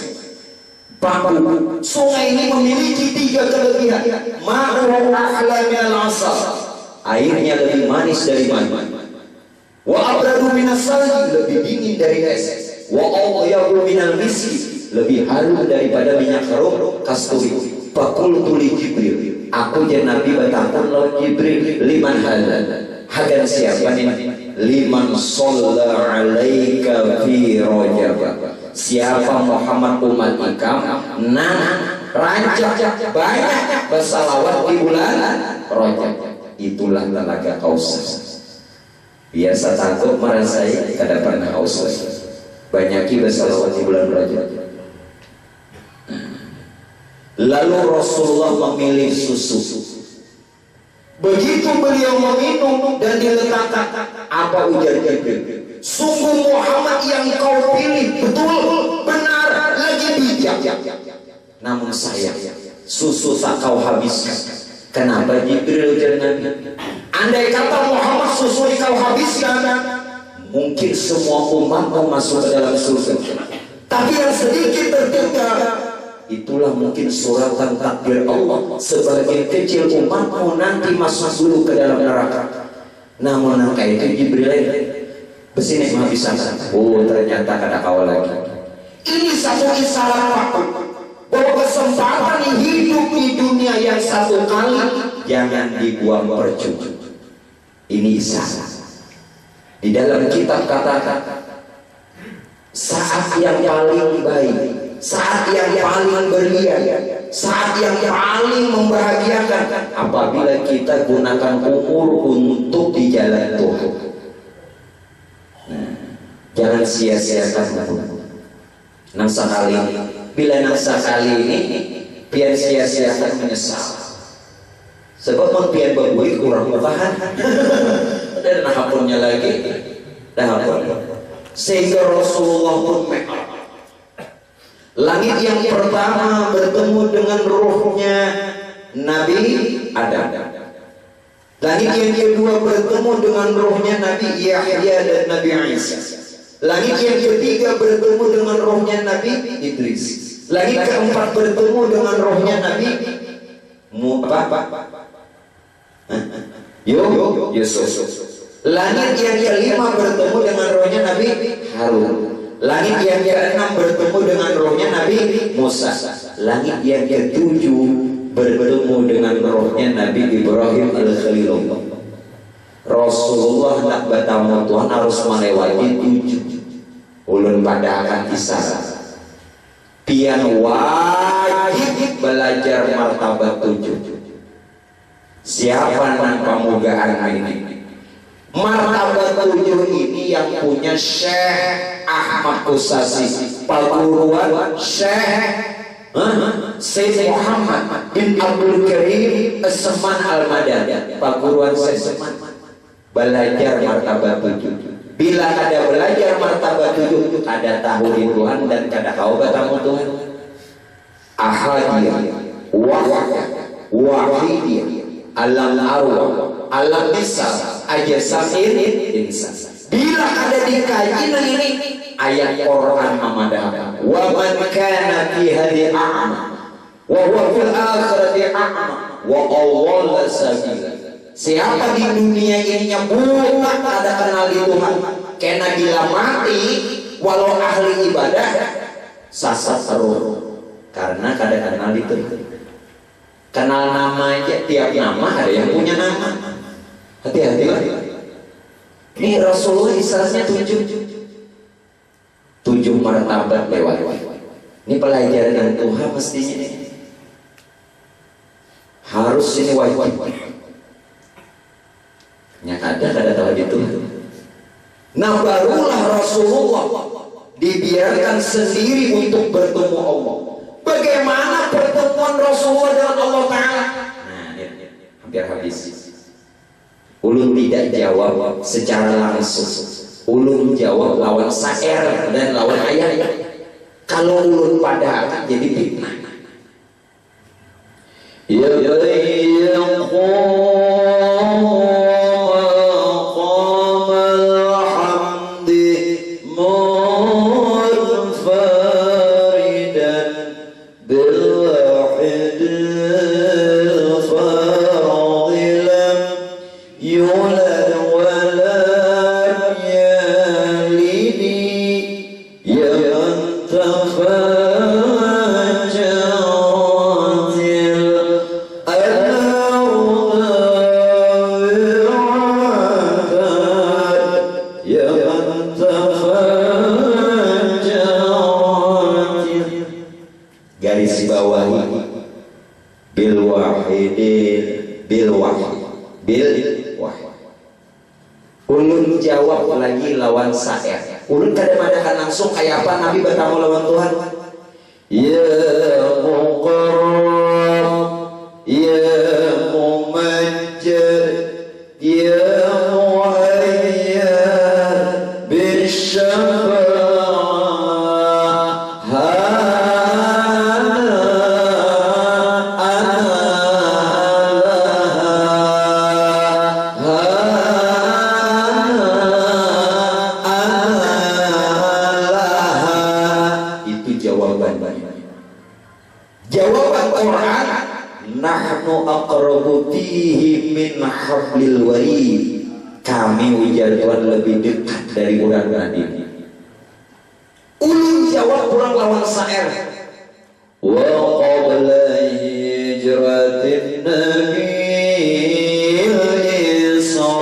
Sungai ini memiliki 3 kelebihan. Ma'u ahla minal asal. Airnya lebih manis dari madu. Wa abradu minas salji, lebih dingin dari es. Wa awyabu minal miski, lebih harum daripada minyak harum kasturi. Faqultu li Jibril, aku dan Nabi bertanya lawan Jibril, liman halal? Hagan siapa ini? Liman shalla alaika fi Rajab. Siapa Muhammad umat ikam rancak banyak bersalawat di bulan Rajab. Itulah Telaga Kausar. Biasa takut merasai kada pernah Kausar. Banyaki bersalawat di bulan Rajab. Lalu Rasulullah memilih susu. Begitu beliau meminum dan diletakkan, apa ujar Jibril? Sungguh Muhammad yang kau pilih betul, benar, lagi bijak. Namun sayang, susu tak kau habiskan. Kenapa Jibril ujar Nabi? Andai kata Muhammad susu kau habiskan, mungkin semua umat mau masuk ke dalam surga. Tapi yang sedikit tertinggal, itulah mungkin suratan takdir Allah. Sebagian kecil umatmu nanti masuk dulu ke dalam neraka. Namun angka itu Jibril besini menghabiskan. Oh, ternyata kada kawal lagi. Ini satu isyarat waktu bahwa kesempatan hidup di dunia yang satu kali jangan dibuang percuma. Ini isyarat. Di dalam kitab katakan saat yang paling baik, saat yang paling berlian, saat yang paling membahagiakan apabila kita gunakan umur untuk di jalan Tuhan. Nah, jangan sia-siakan nang sekali. Bila nang sekali ini biar sia-siakan menyesal. Sebab mempian berbuih kurang bertahan. Dan hapunnya lagi, sehingga Rasulullah pun langit yang pertama bertemu dengan ruhnya Nabi Adam. Langit yang kedua bertemu dengan ruhnya Nabi Yahya dan Nabi Isa. Langit yang ketiga bertemu dengan ruhnya Nabi Idris. Langit keempat bertemu dengan ruhnya Nabi Yesus. Langit yang kelima bertemu dengan rohnya Nabi Harun. Langit yang keenam bertemu dengan rohnya Nabi Musa. Langit yang ketujuh bertemu dengan rohnya Nabi Ibrahim al-Khalilullah. Rasulullah nak bertamu Tuhan harus melewati 7. Ulun pada akan isyarat pian wajib belajar martabat 7. Siapa nang pamugaan ini? Martabat 7 ini yang punya Syekh Ahmad Kusasi, paguruan Syekh Sayyid Muhammad bin Abdul Karim As-Saman Al-Madani, paguruan Syekh Saman. Belajar martabat 7. Bila ada belajar martabat 7, ada tahu di Tuhan dan kada kau bertamu Tuhan. Ahadiyah, wahidiyah, alam arwah, alam misal, ajasamir, insan. Bila ada dikaji ini ayat Quran amadahkan. Wa man kana fi hadhihi a'ma wa huwa fil akhirati a'ma wa awwala sabila. Siapa di dunia ini yang buta ada kenal di Tuhan, kena bila mati walau ahli ibadah sasat terus karena kada kenal di Tuhan. Kenal nama aja, tiap nama ada yang punya nama. Hati-hati lah. Ini Rasulullah istilahnya 7 martabat lewat. Ini pelajaran yang Tuhan mestinya harus ini wajib. Yang ada tahu itu. Nah barulah Rasulullah dibiarkan sendiri untuk bertemu Allah. Bagaimana pertemuan Rasulullah dengan Allah Ta'ala? Nah ini hampir habis. Ulun tidak jawab secara langsung. Ulun jawab lawan syair dan lawan ayat. Kalau ulun pada akan jadi fitnah. Ya ulun jawab lagi lawan syair. Ulun kadang-kadang langsung kayak apa Nabi bertamu lawan Tuhan. Ya muqarrab, ya mumajjad, ya muhayyad bisyafa'ah. Aqrabu fihi min hablil warid. Kami ujar Tuhan lebih dekat dari urat nadi. Ulun jawab kurang lawan syair. Wa qabla hijratin nabi Isra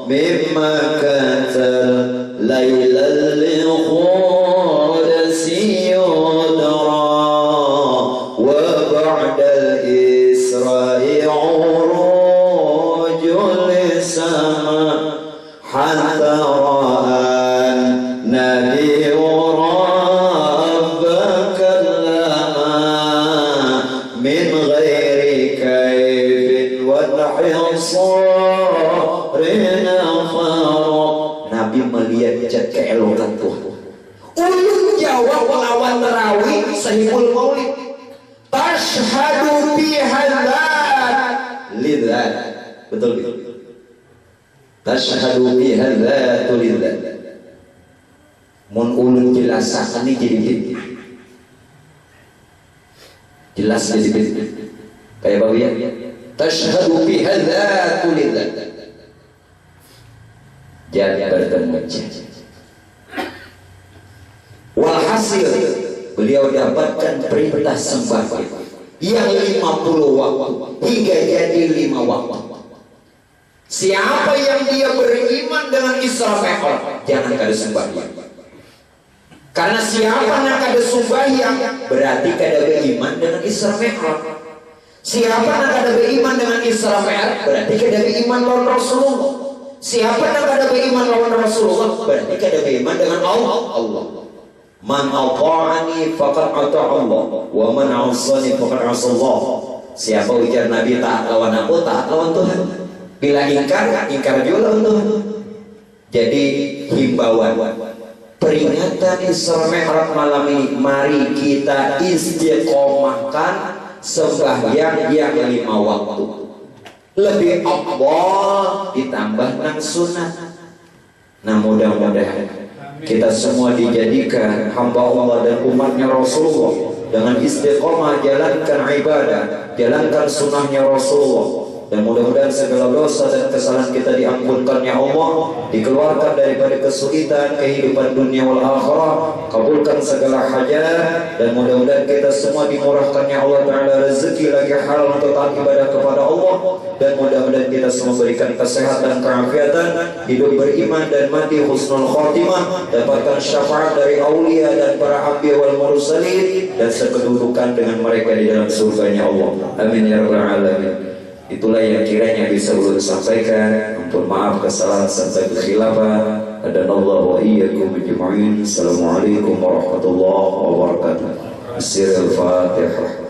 mimma katal lailal liqadasi yudra wa ba'da حتى رأى النبي ربك لما من غير كيف والحصار نفر. Nabi melihat keelokan Tuhan. Ulun jawab lawan terawih sahibul maulid. Tashhadu bihadzat lidzat. Betul betul. Tashhadu bihadzatu lidzat. Mun ulun jelasakan ini jadi fitnah. Jelas jadi fitnah. Kayak apa ya? Tashhadu bihadzatu lidzat. Jadi bertemu. Walhasil beliau dapatkan perintah sembahyang yang 50 waktu hingga jadi 5 waktu. Siapa yang dia beriman dengan Isra Mi'raj, jangan kada sembahyang. Karena siapa yang kada sembahyang berarti kada beriman dengan Isra Mi'raj. Siapa yang kada beriman dengan Isra Mi'raj berarti kada beriman lawan Rasulullah. Siapa yang kada beriman lawan Rasulullah berarti kada beriman dengan Allah. Man ata'ani faqad ata'a Allah wa man 'asani faqad 'asa Allah. Siapa ujar Nabi taat lawan aku, taat lawan Tuhan. Bila ingkar juga lawan Tuhan. Jadi himbauan peringatan Isra Mi'raj malam ini, mari kita istiqomahkan sembahyang yang 5 waktu. Lebih afdal ditambah nang sunat. Nah, mudah-mudahan kita semua dijadikan hamba Allah dan umatnya Rasulullah dengan istiqomah jalankan ibadah, jalankan sunnahnya Rasulullah. Dan mudah-mudahan segala dosa dan kesalahan kita diampunkannya Allah, dikeluarkan daripada kesulitan kehidupan dunia wal akhirah, kabulkan segala hajat, dan mudah-mudahan kita semua dimurahkannya Allah Ta'ala rezeki lagi halal untuk taat ibadah kepada Allah, dan mudah-mudahan kita semua berikan kesehatan, keafiatan, hidup beriman dan mati husnul khotimah, dapatkan syafaat dari aulia dan para anbiya wal mursalin, dan sekedudukan dengan mereka di dalam surganya Allah. Amin ya rabbal alamin. Itulah yang kiranya bisa ulun sampaikan. Ampun maaf kesalahan serta kekhilafan. Adanallahu wa iyyakum ajma'in. Assalamualaikum warahmatullahi wabarakatuh. Bismillahirrahmanirrahim.